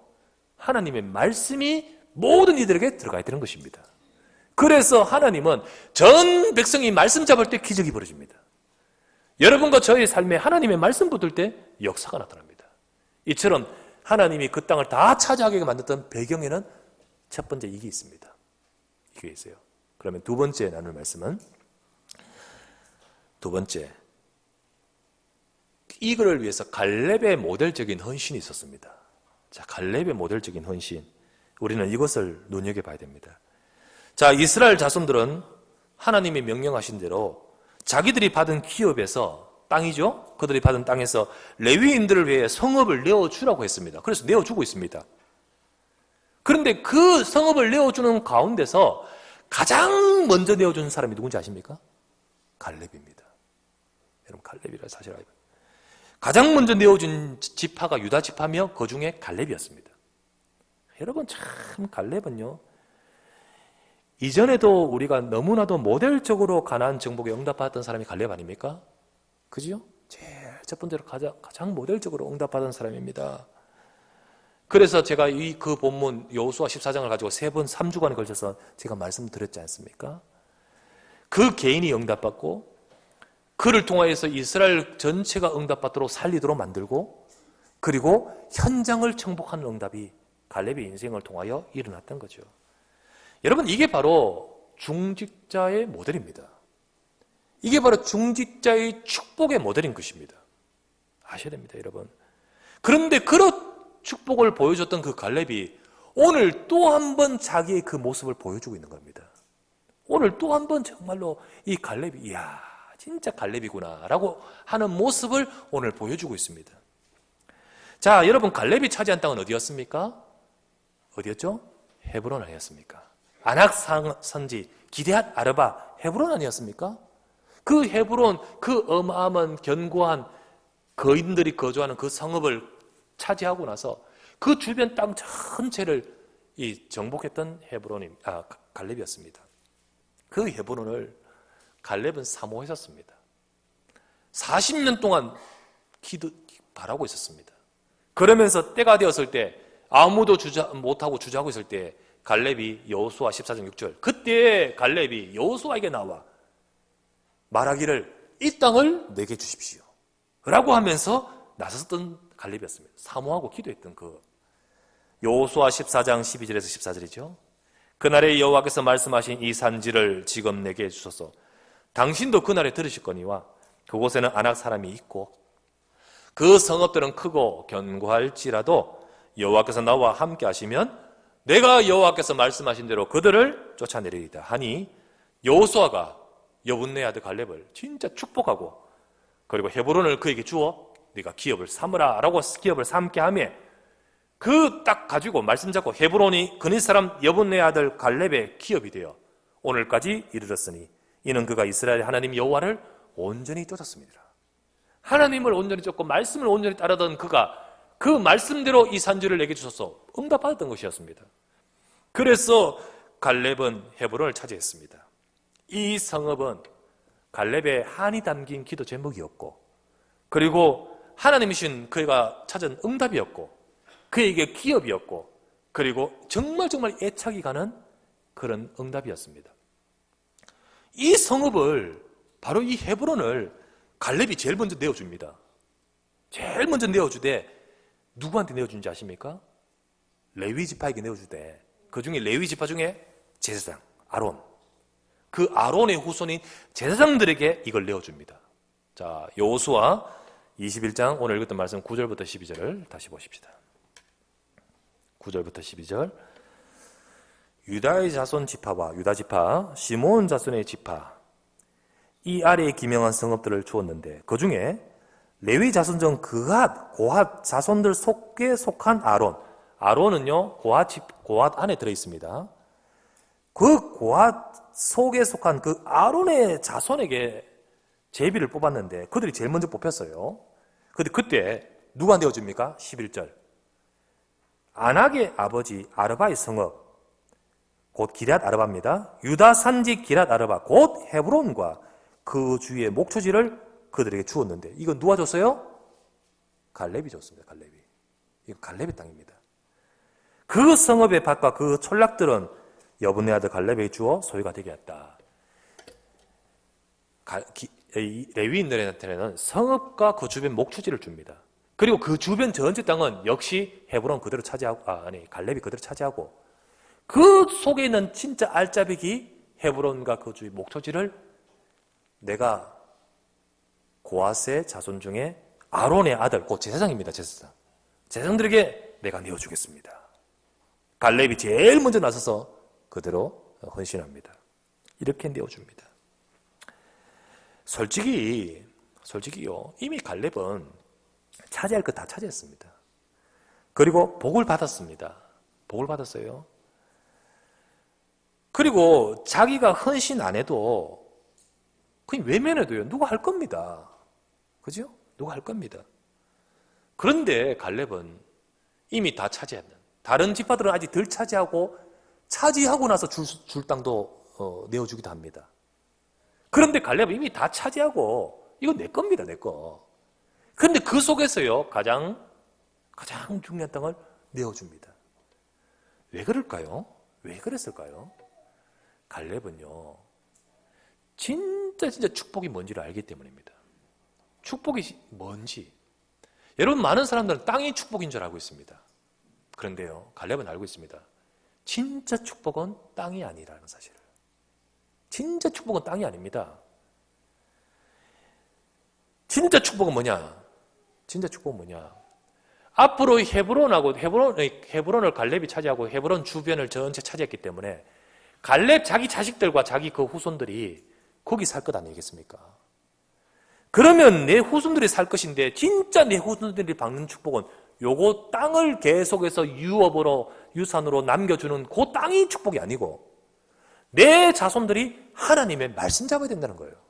하나님의 말씀이 모든 이들에게 들어가야 되는 것입니다. 그래서 하나님은 전 백성이 말씀 잡을 때 기적이 벌어집니다. 여러분과 저의 삶에 하나님의 말씀 붙을 때 역사가 나타납니다. 이처럼 하나님이 그 땅을 다 차지하게 만들었던 배경에는 첫 번째 이게 있습니다. 이게 있어요. 그러면 두 번째 나눌 말씀은 두 번째 이거를 위해서 갈렙의 모델적인 헌신이 있었습니다. 자, 갈렙의 모델적인 헌신. 우리는 이것을 눈여겨봐야 됩니다. 자, 이스라엘 자손들은 하나님이 명령하신 대로 자기들이 받은 기업에서 땅이죠. 그들이 받은 땅에서 레위인들을 위해 성읍을 내어주라고 했습니다. 그래서 내어주고 있습니다. 그런데 그 성읍을 내어주는 가운데서 가장 먼저 내어준 사람이 누군지 아십니까? 갈렙입니다. 여러분 갈렙이라 사실 알고 가장 먼저 내어준 지파가 유다 지파며 그 중에 갈렙이었습니다. 여러분 참 갈렙은요. 이전에도 우리가 너무나도 모델적으로 가나안 정복에 응답받았던 사람이 갈렙 아닙니까? 그죠? 제일 첫 번째로 가장 모델적으로 응답받은 사람입니다. 그래서 제가 그 본문 여호수아 14장을 가지고 3주간에 걸쳐서 제가 말씀드렸지 않습니까? 그 개인이 응답받고 그를 통하여서 이스라엘 전체가 응답받도록 살리도록 만들고 그리고 현장을 정복하는 응답이 갈렙의 인생을 통하여 일어났던 거죠. 여러분 이게 바로 중직자의 모델입니다. 이게 바로 중직자의 축복의 모델인 것입니다. 아셔야 됩니다, 여러분. 그런데 그런 축복을 보여줬던 그 갈렙이 오늘 또 한 번 자기의 그 모습을 보여주고 있는 겁니다. 오늘 또 한 번 정말로 이 갈렙이 이야 진짜 갈렙이구나 라고 하는 모습을 오늘 보여주고 있습니다. 자, 여러분, 갈렙이 차지한 땅은 어디였습니까? 어디였죠? 헤브론 아니었습니까? 아낙 선지 기럇 아르바 헤브론 아니었습니까? 그 헤브론, 그 어마어마한 견고한 거인들이 거주하는 그 성읍을 차지하고 나서 그 주변 땅 전체를 정복했던 갈렙이었습니다. 그 헤브론을 갈렙은 사모했었습니다. 40년 동안 바라고 있었습니다. 그러면서 때가 되었을 때 아무도 못하고 주저하고 있을 때 갈렙이 여호수아 14장 6절 그때 갈렙이 여호수아에게 나와 말하기를 이 땅을 내게 주십시오 라고 하면서 나섰던 갈렙이었습니다. 사모하고 기도했던 그 여호수아 14장 12절에서 14절이죠. 그날에 여호와께서 말씀하신 이 산지를 지금 내게 주소서. 당신도 그날에 들으실거니와 그곳에는 아낙 사람이 있고 그 성읍들은 크고 견고할지라도 여호와께서 나와 함께 하시면 내가 여호와께서 말씀하신 대로 그들을 쫓아내리이다 하니 여호수아가 여분네 아들 갈렙을 진짜 축복하고 그리고 헤브론을 그에게 주어 네가 기업을 삼으라 라고 기업을 삼게 하며 그 딱 가지고 말씀 잡고 헤브론이 그네 사람 여분네 아들 갈렙의 기업이 되어 오늘까지 이르렀으니 이는 그가 이스라엘 하나님 여호와를 온전히 쫓았습니다. 하나님을 온전히 쫓고 말씀을 온전히 따르던 그가 그 말씀대로 이 산지를 내게 주셔서 응답받았던 것이었습니다. 그래서 갈렙은 헤브론을 차지했습니다. 이 성읍은 갈렙의 한이 담긴 기도 제목이었고 그리고 하나님이신 그가 찾은 응답이었고 그에게 기업이었고 그리고 정말 애착이 가는 그런 응답이었습니다. 이 성읍을 바로 이 헤브론을 갈렙이 제일 먼저 내어줍니다. 제일 먼저 내어주되 누구한테 내어준지 아십니까? 레위 지파에게 내어주되 그 중에 레위 지파 중에 제사장 아론 그 아론의 후손인 제사장들에게 이걸 내어줍니다. 자, 여호수아 21장 오늘 읽었던 말씀 9절부터 12절을 다시 보십시다. 9절부터 12절 유다의 자손 지파와 유다 지파 시몬 자손의 지파 이 아래에 기명한 성읍들을 주었는데 그 중에 레위 자손 중 고핫 자손들 속에 속한 아론은요 고핫 안에 들어있습니다. 그 고핫 속에 속한 그 아론의 자손에게 제비를 뽑았는데 그들이 제일 먼저 뽑혔어요. 근데 그때 누가 내어줍니까? 11절 아낙의 아버지 아르바의 성읍 곧 기럇 아르바입니다. 유다 산지 기럇 아르바 곧 헤브론과 그 주위의 목초지를 그들에게 주었는데 이건 누가 줬어요? 갈렙이 줬습니다. 갈렙이. 이건 갈렙의 땅입니다. 그 성읍의 밭과 그 촌락들은 여분네 아들 갈렙에게 주어 소유가 되게 했다. 레위인들한테는 성읍과 그 주변 목초지를 줍니다. 그리고 그 주변 전체 땅은 역시 헤브론 그대로 차지하고 갈렙이 그대로 차지하고 그 속에 있는 진짜 알짜배기 헤브론과 그 주위 목초지를 내가 고핫의 자손 중에 아론의 아들 곧 제사장입니다. 제사장들에게 내가 내어주겠습니다. 갈렙이 제일 먼저 나서서 그대로 헌신합니다. 이렇게 내어줍니다. 솔직히요 이미 갈렙은 차지할 거 다 차지했습니다. 그리고 복을 받았습니다. 복을 받았어요. 그리고 자기가 헌신 안 해도 그냥 외면해도요 누가 할 겁니다. 그죠? 누가 할 겁니다. 그런데 갈렙은 이미 다 차지했는 다른 지파들은 아직 덜 차지하고 나서 줄 땅도 내어주기도 합니다. 그런데 갈렙은 이미 다 차지하고 이건 내 겁니다. 내 거. 그런데 그 속에서요 가장 중요한 땅을 내어줍니다. 왜 그럴까요? 왜 그랬을까요? 갈렙은요 진짜 축복이 뭔지를 알기 때문입니다. 축복이 뭔지 여러분 많은 사람들은 땅이 축복인 줄 알고 있습니다. 그런데요 갈렙은 알고 있습니다. 진짜 축복은 땅이 아니라는 사실을. 진짜 축복은 땅이 아닙니다. 진짜 축복은 뭐냐? 진짜 축복은 뭐냐? 앞으로 헤브론을 갈렙이 차지하고 헤브론 주변을 전체 차지했기 때문에 갈렙 자기 자식들과 자기 그 후손들이 거기 살 것 아니겠습니까? 그러면 내 후손들이 살 것인데 진짜 내 후손들이 받는 축복은 요거 땅을 계속해서 유산으로 남겨주는 그 땅이 축복이 아니고 내 자손들이 하나님의 말씀 잡아야 된다는 거예요.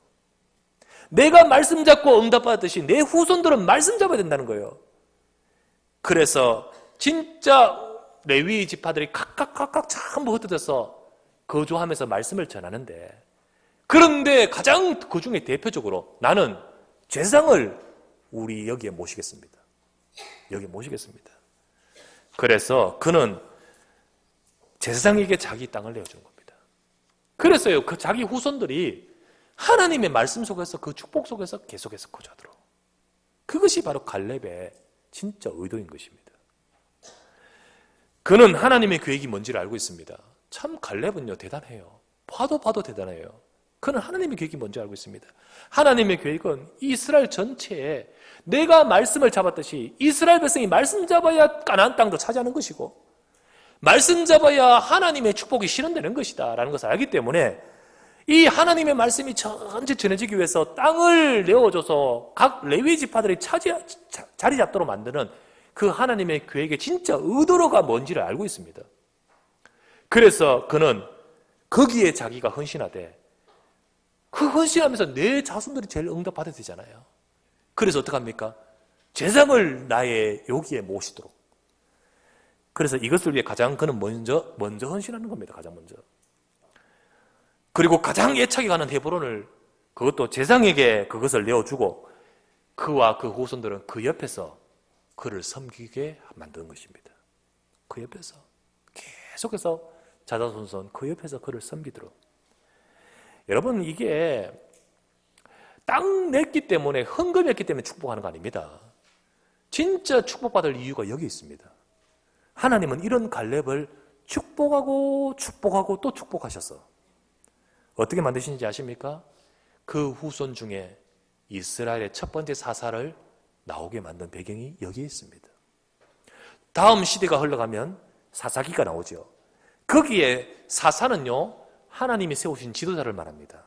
내가 말씀 잡고 응답받았듯이 내 후손들은 말씀 잡아야 된다는 거예요. 그래서 진짜 레위 지파들이 각각 전부 흩어져서 거주하면서 말씀을 전하는데, 그런데 가장 그 중에 대표적으로 나는 제사장을 우리 여기에 모시겠습니다. 여기 모시겠습니다. 그래서 그는 제사장에게 자기 땅을 내어준 겁니다. 그래서요, 그 자기 후손들이 하나님의 말씀 속에서 그 축복 속에서 계속해서 거주하도록. 그것이 바로 갈렙의 진짜 의도인 것입니다. 그는 하나님의 계획이 뭔지를 알고 있습니다. 참 갈렙은요 대단해요. 봐도 대단해요. 그는 하나님의 계획이 뭔지 알고 있습니다. 하나님의 계획은 이스라엘 전체에 내가 말씀을 잡았듯이 이스라엘 백성이 말씀 잡아야 가나안 땅도 차지하는 것이고 말씀 잡아야 하나님의 축복이 실현되는 것이다 라는 것을 알기 때문에 이 하나님의 말씀이 전체 전해지기 위해서 땅을 내어줘서 각 레위 지파들이 자리 잡도록 만드는 그 하나님의 계획의 진짜 의도가 뭔지를 알고 있습니다. 그래서 그는 거기에 자기가 헌신하되 그 헌신하면서 내 자손들이 제일 응답받아야 되잖아요. 그래서 어떡합니까? 제사장을 나의 여기에 모시도록. 그래서 이것을 위해 가장 그는 먼저 헌신하는 겁니다. 가장 먼저. 그리고 가장 애착이 가는 헤브론을 그것도 제사장에게 그것을 내어주고 그와 그 후손들은 그 옆에서 그를 섬기게 만드는 것입니다. 그 옆에서 계속해서 자자손손 그 옆에서 그를 섬기도록. 여러분, 이게 땅 냈기 때문에 헌금했기 때문에 축복하는 거 아닙니다. 진짜 축복받을 이유가 여기 있습니다. 하나님은 이런 갈렙을 축복하고 또 축복하셨어. 어떻게 만드시는지 아십니까? 그 후손 중에 이스라엘의 첫 번째 사사를 나오게 만든 배경이 여기에 있습니다. 다음 시대가 흘러가면 사사기가 나오죠. 거기에 사사는요, 하나님이 세우신 지도자를 말합니다.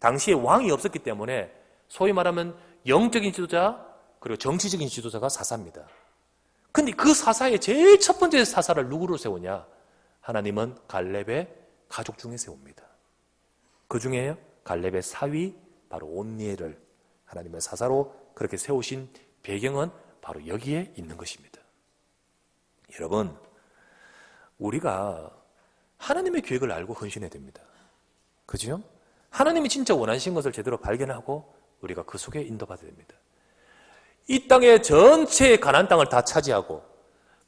당시에 왕이 없었기 때문에 소위 말하면 영적인 지도자 그리고 정치적인 지도자가 사사입니다. 근데 그 사사의 제일 첫 번째 사사를 누구로 세우냐? 하나님은 갈렙의 가족 중에 세웁니다. 그 중에 갈렙의 사위 바로 온니엘을 하나님의 사사로 그렇게 세우신 배경은 바로 여기에 있는 것입니다. 여러분, 우리가 하나님의 계획을 알고 헌신해야 됩니다. 그죠? 하나님이 진짜 원하신 것을 제대로 발견하고 우리가 그 속에 인도받아야 됩니다. 이 땅의 전체 가나안 땅을 다 차지하고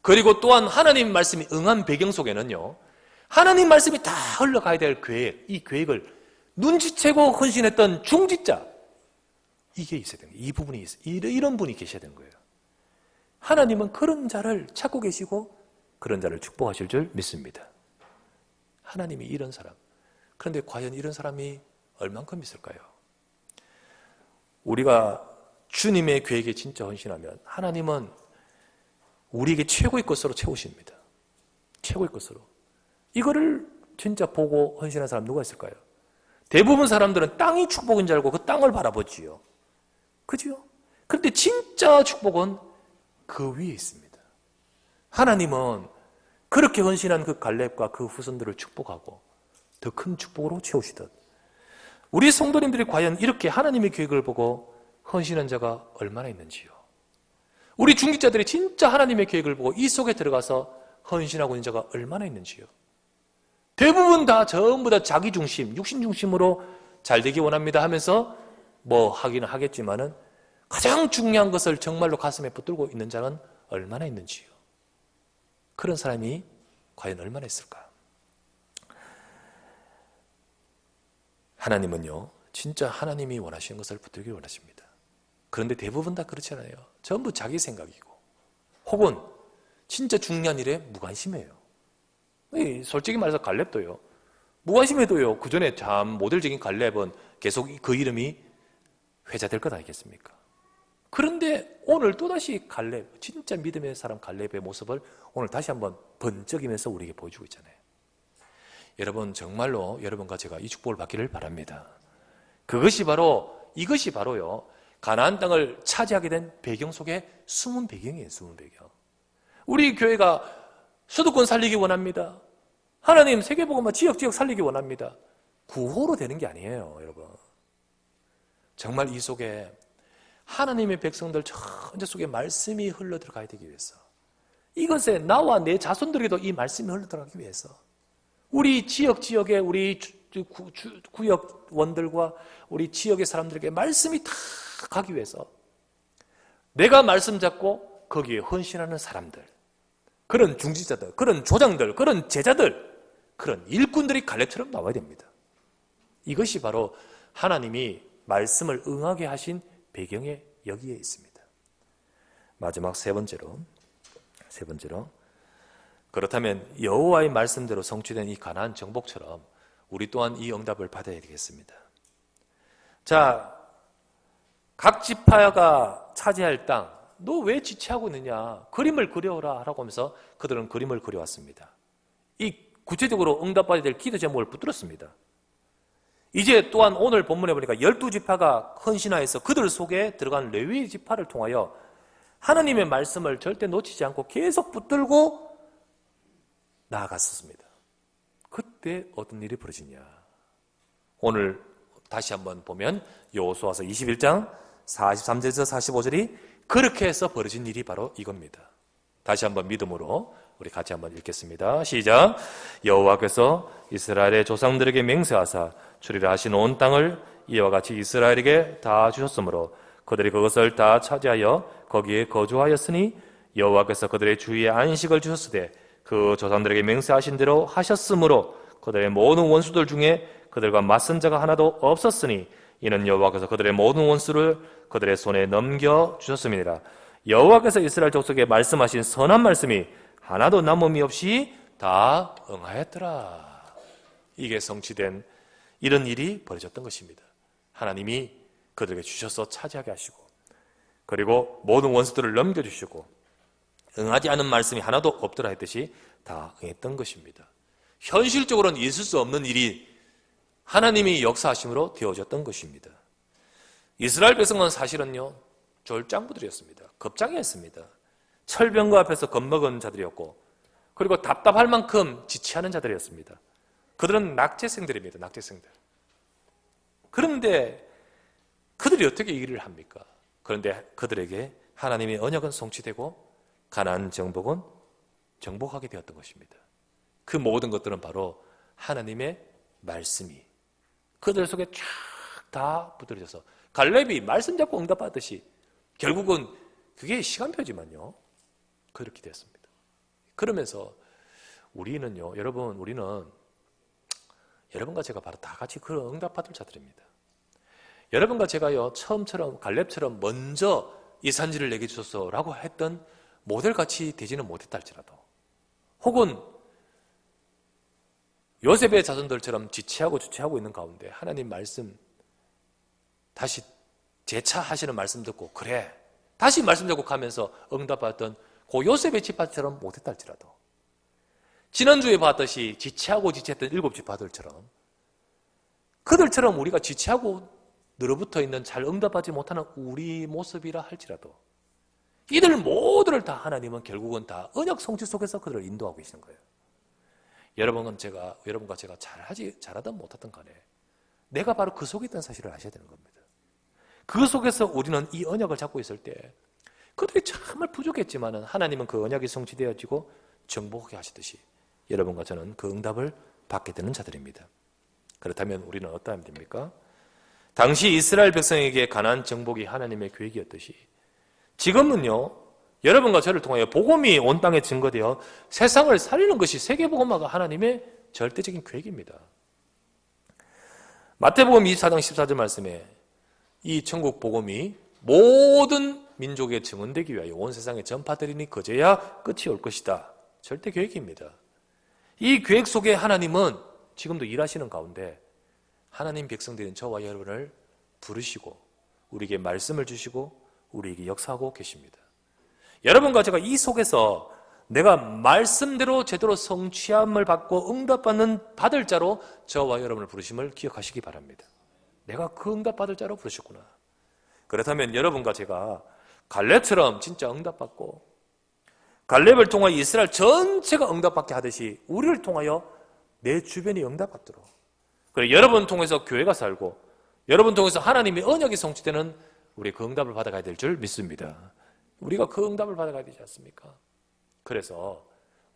그리고 또한 하나님 말씀이 응한 배경 속에는요, 하나님 말씀이 다 흘러가야 될 계획, 이 계획을 눈치채고 헌신했던 중직자, 이게 있어야 되는 거예요. 이 부분이 있어요. 이런 분이 계셔야 되는 거예요. 하나님은 그런 자를 찾고 계시고 그런 자를 축복하실 줄 믿습니다. 하나님이 이런 사람. 그런데 과연 이런 사람이 얼만큼 있을까요? 우리가 주님의 계획에 진짜 헌신하면 하나님은 우리에게 최고의 것으로 채우십니다. 최고의 것으로. 이거를 진짜 보고 헌신한 사람 누가 있을까요? 대부분 사람들은 땅이 축복인 줄 알고 그 땅을 바라보지요. 그죠? 그런데 진짜 축복은 그 위에 있습니다. 하나님은 그렇게 헌신한 그 갈렙과 그 후손들을 축복하고 더 큰 축복으로 채우시듯 우리 성도님들이 과연 이렇게 하나님의 계획을 보고 헌신한 자가 얼마나 있는지요. 우리 중직자들이 진짜 하나님의 계획을 보고 이 속에 들어가서 헌신하고 있는 자가 얼마나 있는지요. 대부분 다 전부 다 자기 중심, 육신 중심으로 잘 되기 원합니다 하면서 뭐 하기는 하겠지만은 가장 중요한 것을 정말로 가슴에 붙들고 있는 자는 얼마나 있는지요. 그런 사람이 과연 얼마나 있을까? 하나님은요, 진짜 하나님이 원하시는 것을 붙들기를 원하십니다. 그런데 대부분 다 그렇지 않아요. 전부 자기 생각이고 혹은 진짜 중요한 일에 무관심해요. 솔직히 말해서 갈렙도요, 무관심해도요, 그 전에 참 모델적인 갈렙은 계속 그 이름이 회자될 것 아니겠습니까? 그런데 오늘 또다시 갈렙, 진짜 믿음의 사람 갈렙의 모습을 오늘 다시 한번 번쩍이면서 우리에게 보여주고 있잖아요. 여러분 정말로 여러분과 제가 이 축복을 받기를 바랍니다. 이것이 바로요 가나안 땅을 차지하게 된 배경 속에 숨은 배경이에요. 숨은 배경. 우리 교회가 수도권 살리기 원합니다. 하나님 세계복음화 지역 살리기 원합니다. 구호로 되는 게 아니에요, 여러분. 정말 이 속에 하나님의 백성들 전체 속에 말씀이 흘러 들어가야 되기 위해서, 이것에 나와 내 자손들에게도 이 말씀이 흘러 들어가기 위해서, 우리 지역에 우리 구역원들과 우리 지역의 사람들에게 말씀이 다 가기 위해서 내가 말씀 잡고 거기에 헌신하는 사람들, 그런 중지자들, 그런 조장들, 그런 제자들, 그런 일꾼들이 갈렙처럼 나와야 됩니다. 이것이 바로 하나님이 말씀을 응하게 하신 배경에 여기에 있습니다. 마지막 세 번째로 그렇다면 여호와의 말씀대로 성취된 이 가나안 정복처럼 우리 또한 이 응답을 받아야 되겠습니다. 자, 각 지파가 차지할 땅, 너 왜 지체하고 있느냐? 그림을 그려오라 하라고 하면서 그들은 그림을 그려왔습니다. 이 구체적으로 응답받아야 될 기도 제목을 붙들었습니다. 이제 또한 오늘 본문에 보니까 12지파가 헌신하여서 그들 속에 들어간 레위 지파를 통하여 하나님의 말씀을 절대 놓치지 않고 계속 붙들고 나아갔었습니다. 그때 어떤 일이 벌어지냐? 오늘 다시 한번 보면 여호수아서 21장 43절에서 45절이 그렇게 해서 벌어진 일이 바로 이겁니다. 다시 한번 믿음으로 우리 같이 한번 읽겠습니다. 시작. 여호와께서 이스라엘의 조상들에게 맹세하사 주리라 하신 온 땅을 이와 같이 이스라엘에게 다 주셨으므로 그들이 그것을 다 차지하여 거기에 거주하였으니 여호와께서 그들의 주위에 안식을 주셨으되 그 조상들에게 맹세하신 대로 하셨으므로 그들의 모든 원수들 중에 그들과 맞선 자가 하나도 없었으니 이는 여호와께서 그들의 모든 원수를 그들의 손에 넘겨주셨음이니라. 여호와께서 이스라엘 족속에 말씀하신 선한 말씀이 하나도 남음이 없이 다 응하였더라. 이게 성취된 이런 일이 벌어졌던 것입니다. 하나님이 그들에게 주셔서 차지하게 하시고, 그리고 모든 원수들을 넘겨주시고 응하지 않은 말씀이 하나도 없더라 했듯이 다 응했던 것입니다. 현실적으로는 있을 수 없는 일이 하나님이 역사하심으로 되어졌던 것입니다. 이스라엘 백성은 사실은요 졸장부들이었습니다. 겁장이었습니다. 철병거 앞에서 겁먹은 자들이었고, 그리고 답답할 만큼 지체하는 자들이었습니다. 그들은 낙제생들입니다. 낙제생들. 그런데 그들이 어떻게 이 일을 합니까? 그런데 그들에게 하나님의 언약은 성취되고 가나안 정복은 정복하게 되었던 것입니다. 그 모든 것들은 바로 하나님의 말씀이 그들 속에 쫙 다 붙들어져서 갈렙이 말씀 잡고 응답받듯이 결국은 그게 시간표지만요 그렇게 됐습니다. 그러면서 우리는요, 우리는 여러분과 제가 바로 다 같이 그런 응답받을 자들입니다. 여러분과 제가요 처음처럼 갈렙처럼 먼저 이 산지를 내게 주소서라고 했던 모델같이 되지는 못했다 할지라도, 혹은 요셉의 자손들처럼 지체하고 주체하고 있는 가운데 하나님 말씀 다시 재차하시는 말씀 듣고 그래 다시 말씀 듣고 가면서 응답받던 그 요셉의 지파처럼 못했다 할지라도, 지난주에 봤듯이 지체하고 지체했던 7지파들처럼 그들처럼 우리가 지체하고 늘어붙어 있는 잘 응답하지 못하는 우리 모습이라 할지라도 이들 모두를 다 하나님은 결국은 다 언약 성취 속에서 그들을 인도하고 계시는 거예요. 여러분과 제가 잘하든 못하든 간에 내가 바로 그 속에 있다는 사실을 아셔야 되는 겁니다. 그 속에서 우리는 이 언약을 잡고 있을 때 그들이 정말 부족했지만 하나님은 그 언약이 성취되어지고 정복하게 하시듯이 여러분과 저는 그 응답을 받게 되는 자들입니다. 그렇다면 우리는 어떠하면 됩니까? 당시 이스라엘 백성에게 가나안 정복이 하나님의 계획이었듯이 지금은요 여러분과 저를 통하여 복음이 온 땅에 증거되어 세상을 살리는 것이 세계복음화가 하나님의 절대적인 계획입니다. 마태복음 24장 14절 말씀에 이 천국 복음이 모든 민족에 증언되기 위하여 온 세상에 전파되리니 그제야 끝이 올 것이다. 절대 계획입니다. 이 계획 속에 하나님은 지금도 일하시는 가운데 하나님 백성들인 저와 여러분을 부르시고 우리에게 말씀을 주시고 우리에게 역사하고 계십니다. 여러분과 제가 이 속에서 내가 말씀대로 제대로 성취함을 받고 받을 자로 저와 여러분을 부르심을 기억하시기 바랍니다. 내가 그 응답받을 자로 부르셨구나. 그렇다면 여러분과 제가 갈렙처럼 진짜 응답받고 갈렙을 통하여 이스라엘 전체가 응답받게 하듯이 우리를 통하여 내 주변이 응답받도록, 그리고 여러분 통해서 교회가 살고 여러분 통해서 하나님의 언약이 성취되는 우리 그 응답을 받아가야 될 줄 믿습니다. 우리가 그 응답을 받아가야 되지 않습니까? 그래서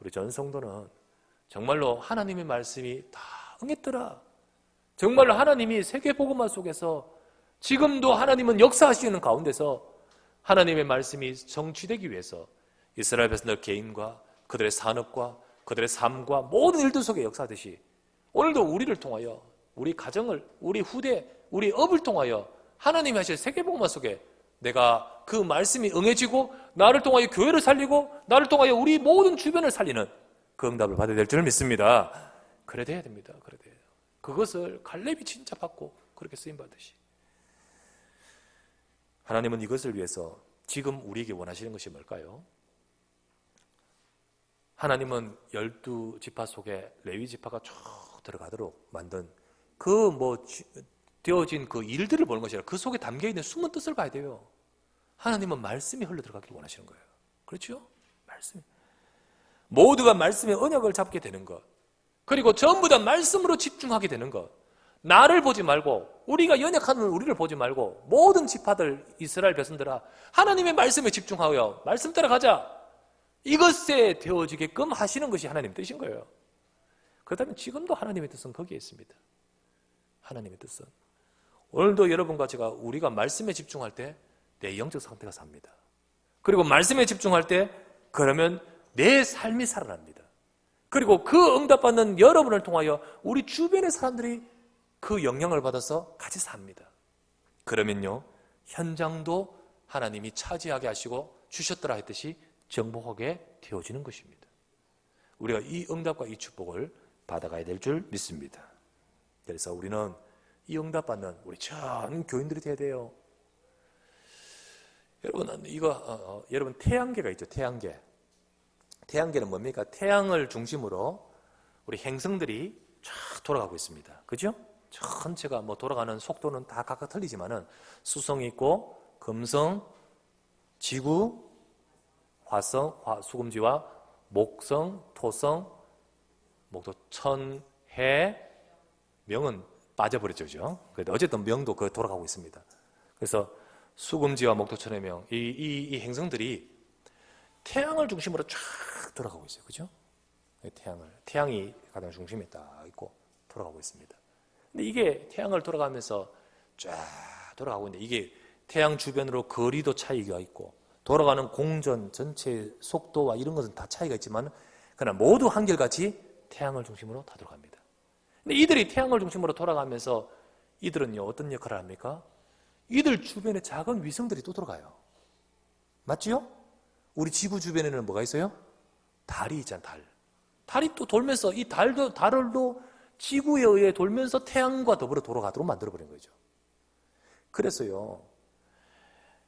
우리 전 성도는 정말로 하나님의 말씀이 다 응했더라. 정말로 하나님이 세계복음화 속에서 지금도 하나님은 역사하시는 가운데서 하나님의 말씀이 성취되기 위해서 이스라엘 백성들 개인과 그들의 산업과 그들의 삶과 모든 일들 속에 역사하듯이 오늘도 우리를 통하여 우리 가정을, 우리 후대, 우리 업을 통하여 하나님이 하실 세계복음화 속에 내가 그 말씀이 응해지고 나를 통하여 교회를 살리고 나를 통하여 우리 모든 주변을 살리는 그 응답을 받아야 될 줄 믿습니다. 그래 돼야 됩니다. 그래 돼야 돼요. 그것을 갈렙이 진짜 받고 그렇게 쓰임받듯이 하나님은 이것을 위해서 지금 우리에게 원하시는 것이 뭘까요? 하나님은 12지파 속에 레위지파가 쭉 들어가도록 만든 되어진 그 일들을 보는 것이 아니라 그 속에 담겨있는 숨은 뜻을 봐야 돼요. 하나님은 말씀이 흘러들어가길 원하시는 거예요. 그렇죠? 말씀. 모두가 말씀의 언약을 잡게 되는 것, 그리고 전부 다 말씀으로 집중하게 되는 것, 나를 보지 말고 우리가 연약한 우리를 보지 말고 모든 지파들 이스라엘 백성들아 하나님의 말씀에 집중하여 말씀 따라가자, 이것에 되어지게끔 하시는 것이 하나님의 뜻인 거예요. 그렇다면 지금도 하나님의 뜻은 거기에 있습니다. 하나님의 뜻은 오늘도 여러분과 제가 우리가 말씀에 집중할 때 내 영적 상태가 삽니다. 그리고 말씀에 집중할 때 그러면 내 삶이 살아납니다. 그리고 그 응답받는 여러분을 통하여 우리 주변의 사람들이 그 영향을 받아서 같이 삽니다. 그러면요 현장도 하나님이 차지하게 하시고 주셨더라 했듯이 정복하게 되어지는 것입니다. 우리가 이 응답과 이 축복을 받아가야 될 줄 믿습니다. 그래서 우리는 이 응답받는 우리 전 교인들이 돼야 돼요. 여러분 태양계가 있죠. 태양계는 뭡니까? 태양을 중심으로 우리 행성들이 쫙 돌아가고 있습니다. 그죠? 전체가 돌아가는 속도는 다 각각 틀리지만은 수성이 있고 금성, 지구, 화성, 수금지와 목성, 토성, 천, 해, 명은 빠져버렸죠. 그죠? 그런데 어쨌든 명도 돌아가고 있습니다. 그래서 수금지와 목토천의 명, 이 행성들이 태양을 중심으로 쫙 돌아가고 있어요. 그죠? 태양이 가장 중심에 딱 있고 돌아가고 있습니다. 근데 이게 태양을 돌아가면서 쫙 돌아가고 있는데 이게 태양 주변으로 거리도 차이가 있고 돌아가는 공전 전체 속도와 이런 것은 다 차이가 있지만 그러나 모두 한결같이 태양을 중심으로 다 돌아갑니다. 근데 이들이 태양을 중심으로 돌아가면서 이들은요 어떤 역할을 합니까? 이들 주변에 작은 위성들이 또 돌아가요. 맞지요? 우리 지구 주변에는 뭐가 있어요? 달이 있잖아요. 달이 또 돌면서 이 달도 지구에 의해 돌면서 태양과 더불어 돌아가도록 만들어버린 거죠. 그래서요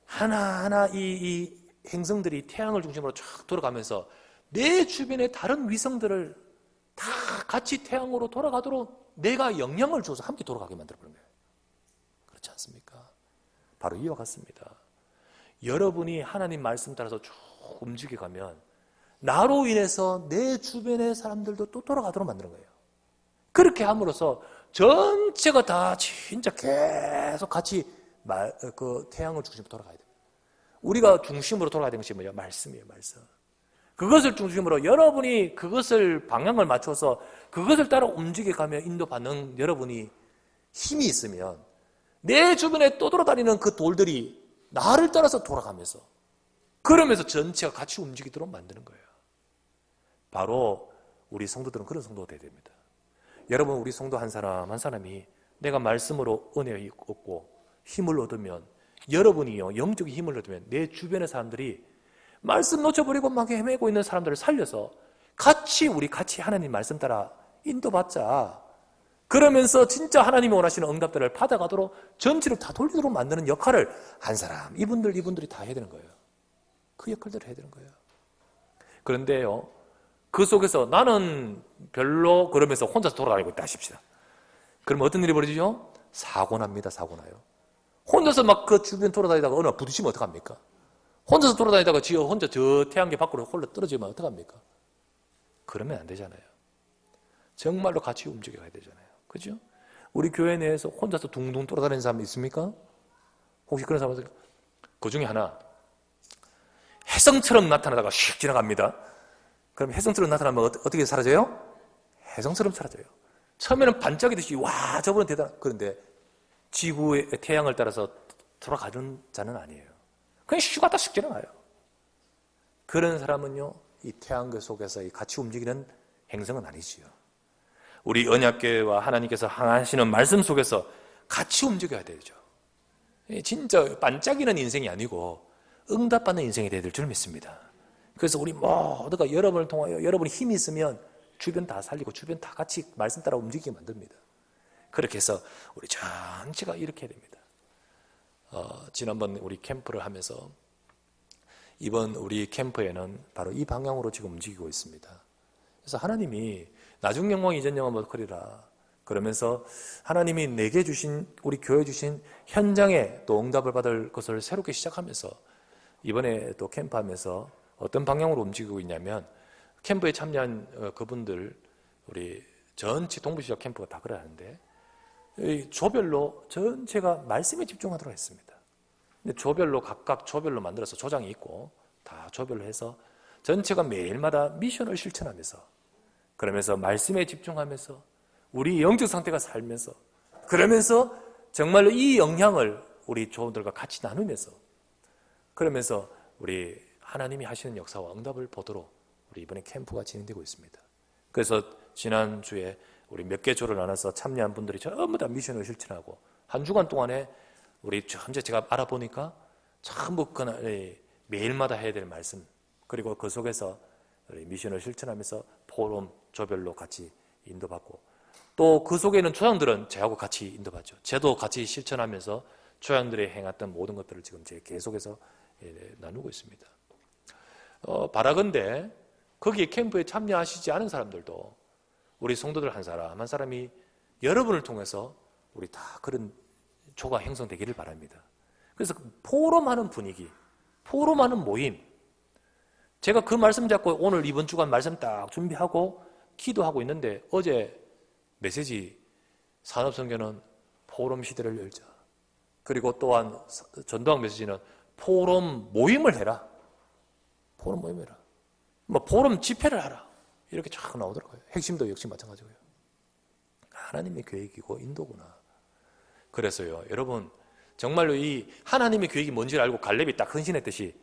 하나하나 이 행성들이 태양을 중심으로 쫙 돌아가면서 내 주변의 다른 위성들을 다 같이 태양으로 돌아가도록 내가 영향을 줘서 함께 돌아가게 만들어버린 거예요. 그렇지 않습니까? 바로 이와 같습니다. 여러분이 하나님 말씀 따라서 쭉 움직여가면 나로 인해서 내 주변의 사람들도 또 돌아가도록 만드는 거예요. 그렇게 함으로써 전체가 다 진짜 계속 같이 태양을 중심으로 돌아가야 돼요. 우리가 중심으로 돌아가야 되는 것이 뭐예요? 말씀이에요. 말씀. 그것을 중심으로 여러분이 그것을 방향을 맞춰서 그것을 따라 움직여가며 인도받는 여러분이 힘이 있으면 내 주변에 떠돌아다니는 그 돌들이 나를 따라서 돌아가면서 그러면서 전체가 같이 움직이도록 만드는 거예요. 바로 우리 성도들은 그런 성도가 되어야 됩니다. 여러분 우리 성도 한 사람 한 사람이 내가 말씀으로 은혜 얻고 힘을 얻으면 여러분이요 영적인 힘을 얻으면 내 주변의 사람들이 말씀 놓쳐버리고 막 헤매고 있는 사람들을 살려서 우리 같이 하나님 말씀 따라 인도받자. 그러면서 진짜 하나님이 원하시는 응답들을 받아가도록 전체를 다 돌리도록 만드는 역할을 한 사람, 이분들이 다 해야 되는 거예요. 그 역할들을 해야 되는 거예요. 그런데요, 그 속에서 나는 별로 그러면서 혼자서 돌아다니고 있다 하십시다. 그러면 어떤 일이 벌어지죠? 사고 납니다. 사고 나요. 혼자서 막 그 주변 돌아다니다가 어느 날 부딪히면 어떡합니까? 혼자서 돌아다니다가 지어 혼자 저 태양계 밖으로 홀로 떨어지면 어떡합니까? 그러면 안 되잖아요. 정말로 같이 움직여야 되잖아요. 그죠? 우리 교회 내에서 혼자서 둥둥 돌아다니는 사람 있습니까? 혹시 그런 사람 있습니까? 그 중에 하나, 혜성처럼 나타나다가 슉 지나갑니다. 그럼 혜성처럼 나타나면 어떻게 사라져요? 혜성처럼 사라져요. 처음에는 반짝이듯이 와 저분은 대단한, 그런데 지구의 태양을 따라서 돌아가는 자는 아니에요. 그냥 슉 갔다 슉 지나가요. 그런 사람은요, 이 태양계 속에서 같이 움직이는 행성은 아니지요. 우리 언약궤와 하나님께서 하시는 말씀 속에서 같이 움직여야 되죠. 진짜 반짝이는 인생이 아니고 응답받는 인생이 되야 될 줄 믿습니다. 그래서 우리 모두가 여러분을 통하여 여러분이 힘이 있으면 주변 다 살리고 주변 다 같이 말씀 따라 움직이게 만듭니다. 그렇게 해서 우리 전체가 이렇게 해야 됩니다. 지난번 우리 캠프를 하면서 이번 우리 캠프에는 바로 이 방향으로 지금 움직이고 있습니다. 그래서 하나님이 나중 영광 이전 영광 못하리라 그러면서 하나님이 내게 주신, 우리 교회 주신 현장에 또 응답을 받을 것을 새롭게 시작하면서 이번에 또 캠프하면서 어떤 방향으로 움직이고 있냐면, 캠프에 참여한 그분들, 우리 전체 동부시작 캠프가 다 그러는데 조별로 전체가 말씀에 집중하도록 했습니다. 근데 조별로 각각 조별로 만들어서 조장이 있고 다 조별로 해서 전체가 매일마다 미션을 실천하면서, 그러면서 말씀에 집중하면서 우리 영적 상태가 살면서, 그러면서 정말로 이 영향을 우리 조원들과 같이 나누면서, 그러면서 우리 하나님이 하시는 역사와 응답을 보도록 우리 이번에 캠프가 진행되고 있습니다. 그래서 지난주에 우리 몇 개 조를 나눠서 참여한 분들이 전부 다 미션을 실천하고, 한 주간 동안에 우리 현재 제가 알아보니까 전부 그날 매일마다 해야 될 말씀, 그리고 그 속에서 우리 미션을 실천하면서 포럼 조별로 같이 인도받고, 또 그 속에는 조장들은 저하고 같이 인도받죠. 저도 같이 실천하면서 조장들이 행했던 모든 것들을 지금 제 계속해서 나누고 있습니다. 바라건대 거기에 캠프에 참여하시지 않은 사람들도 우리 성도들 한 사람 한 사람이 여러분을 통해서 우리 다 그런 조가 형성되기를 바랍니다. 그래서 포럼하는 분위기, 포럼하는 모임, 제가 그 말씀 잡고 오늘 이번 주간 말씀 딱 준비하고 기도하고 있는데, 어제 메시지 산업선교는 포럼 시대를 열자, 그리고 또한 전도학 메시지는 포럼 모임을 해라, 포럼 모임을 해라, 뭐 포럼 집회를 하라, 이렇게 쫙 나오더라고요. 핵심도 역시 마찬가지고요. 하나님의 계획이고 인도구나. 그래서요, 여러분 정말로 이 하나님의 계획이 뭔지를 알고 갈렙이 딱 헌신했듯이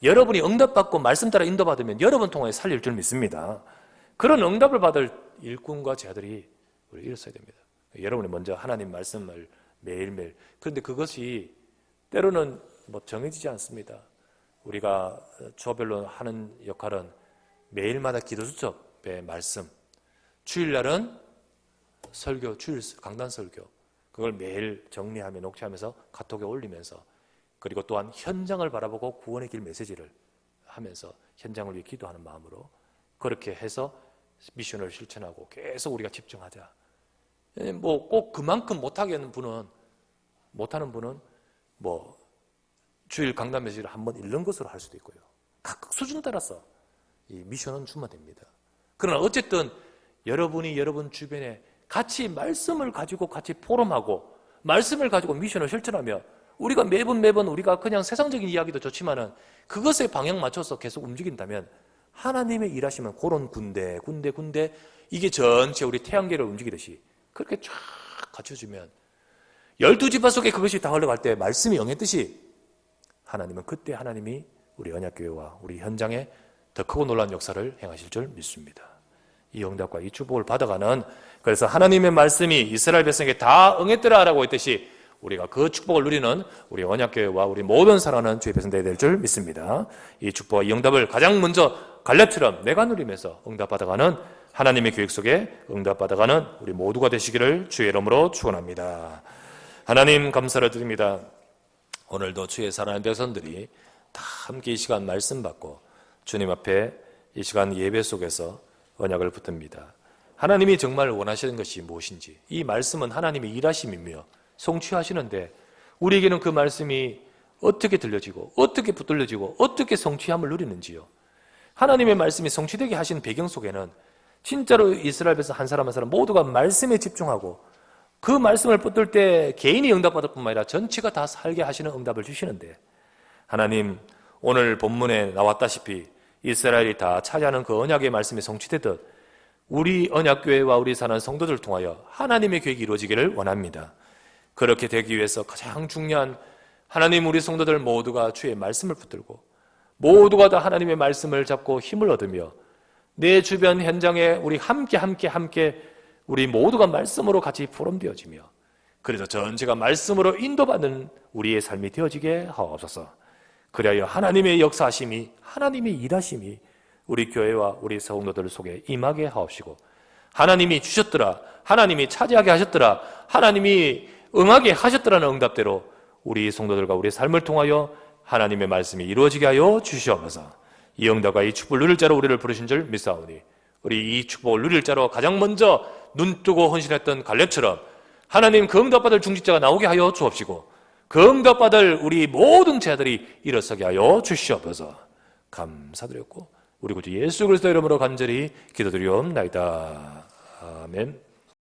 여러분이 응답받고 말씀 따라 인도받으면 여러분 통하여 살릴 줄 믿습니다. 그런 응답을 받을 일꾼과 제자들이 우리 일어서야 됩니다. 여러분이 먼저 하나님 말씀을 매일매일, 그런데 그것이 때로는 뭐 정해지지 않습니다. 우리가 조별로 하는 역할은 매일마다 기도 수첩의 말씀, 주일날은 설교, 주일 강단 설교, 그걸 매일 정리하며 녹취하면서 카톡에 올리면서, 그리고 또한 현장을 바라보고 구원의 길 메시지를 하면서 현장을 위해 기도하는 마음으로 그렇게 해서 미션을 실천하고 계속 우리가 집중하자. 뭐 꼭 그만큼 못하는 분은 뭐 주일 강단 메시지를 한번 읽는 것으로 할 수도 있고요. 각 수준 따라서 이 미션은 주면 됩니다. 그러나 어쨌든 여러분이 여러분 주변에 같이 말씀을 가지고 같이 포럼하고 말씀을 가지고 미션을 실천하며, 우리가 매번 우리가 그냥 세상적인 이야기도 좋지만은 그것에 방향 맞춰서 계속 움직인다면 하나님의 일하시면 그런 군데 이게 전체 우리 태양계를 움직이듯이 그렇게 쫙 갖춰주면 12지파 속에 그것이 다 흘러갈 때 말씀이 영했듯이 하나님은 그때 하나님이 우리 언약교회와 우리 현장에 더 크고 놀라운 역사를 행하실 줄 믿습니다. 이 응답과 이 축복을 받아가는, 그래서 하나님의 말씀이 이스라엘 백성에게 다 응했더라라고 했듯이 우리가 그 축복을 누리는 우리 언약교회와 우리 모든 사랑하는 주의 백성들이 될 줄 믿습니다. 이 축복과 이 응답을 가장 먼저 갈렙처럼 내가 누리면서 응답받아가는 하나님의 계획 속에 응답받아가는 우리 모두가 되시기를 주의 이름으로 축원합니다. 하나님 감사를 드립니다. 오늘도 주의 사랑하는 백성들이 다 함께 이 시간 말씀 받고 주님 앞에 이 시간 예배 속에서 언약을 붙듭니다. 하나님이 정말 원하시는 것이 무엇인지, 이 말씀은 하나님의 일하심이며 성취하시는데 우리에게는 그 말씀이 어떻게 들려지고 어떻게 붙들려지고 어떻게 성취함을 누리는지요. 하나님의 말씀이 성취되게 하신 배경 속에는 진짜로 이스라엘 백성 한 사람 한 사람 모두가 말씀에 집중하고 그 말씀을 붙들 때 개인이 응답받을 뿐만 아니라 전체가 다 살게 하시는 응답을 주시는데, 하나님 오늘 본문에 나왔다시피 이스라엘이 다 차지하는 그 언약의 말씀이 성취되듯 우리 언약교회와 우리 사는 성도들을 통하여 하나님의 계획이 이루어지기를 원합니다. 그렇게 되기 위해서 가장 중요한, 하나님 우리 성도들 모두가 주의 말씀을 붙들고 모두가 다 하나님의 말씀을 잡고 힘을 얻으며 내 주변 현장에 우리 함께 우리 모두가 말씀으로 같이 포럼되어지며 그래서 전체가 말씀으로 인도받는 우리의 삶이 되어지게 하옵소서. 그리하여 하나님의 역사하심이, 하나님의 일하심이 우리 교회와 우리 성도들 속에 임하게 하옵시고, 하나님이 주셨더라, 하나님이 차지하게 하셨더라, 하나님이 응하게 하셨더라는 응답대로 우리 성도들과 우리 삶을 통하여 하나님의 말씀이 이루어지게 하여 주시옵소서. 이 응답과 이 축복을 누릴 자로 우리를 부르신 줄 믿사오니 우리 이 축복을 누릴 자로 가장 먼저 눈뜨고 헌신했던 갈렙처럼 하나님 그 응답받을 중직자가 나오게 하여 주옵시고, 그 응답받을 우리 모든 제자들이 일어서게 하여 주시옵소서. 감사드렸고 우리 구주 예수 그리스도 이름으로 간절히 기도드리옵나이다. 아멘.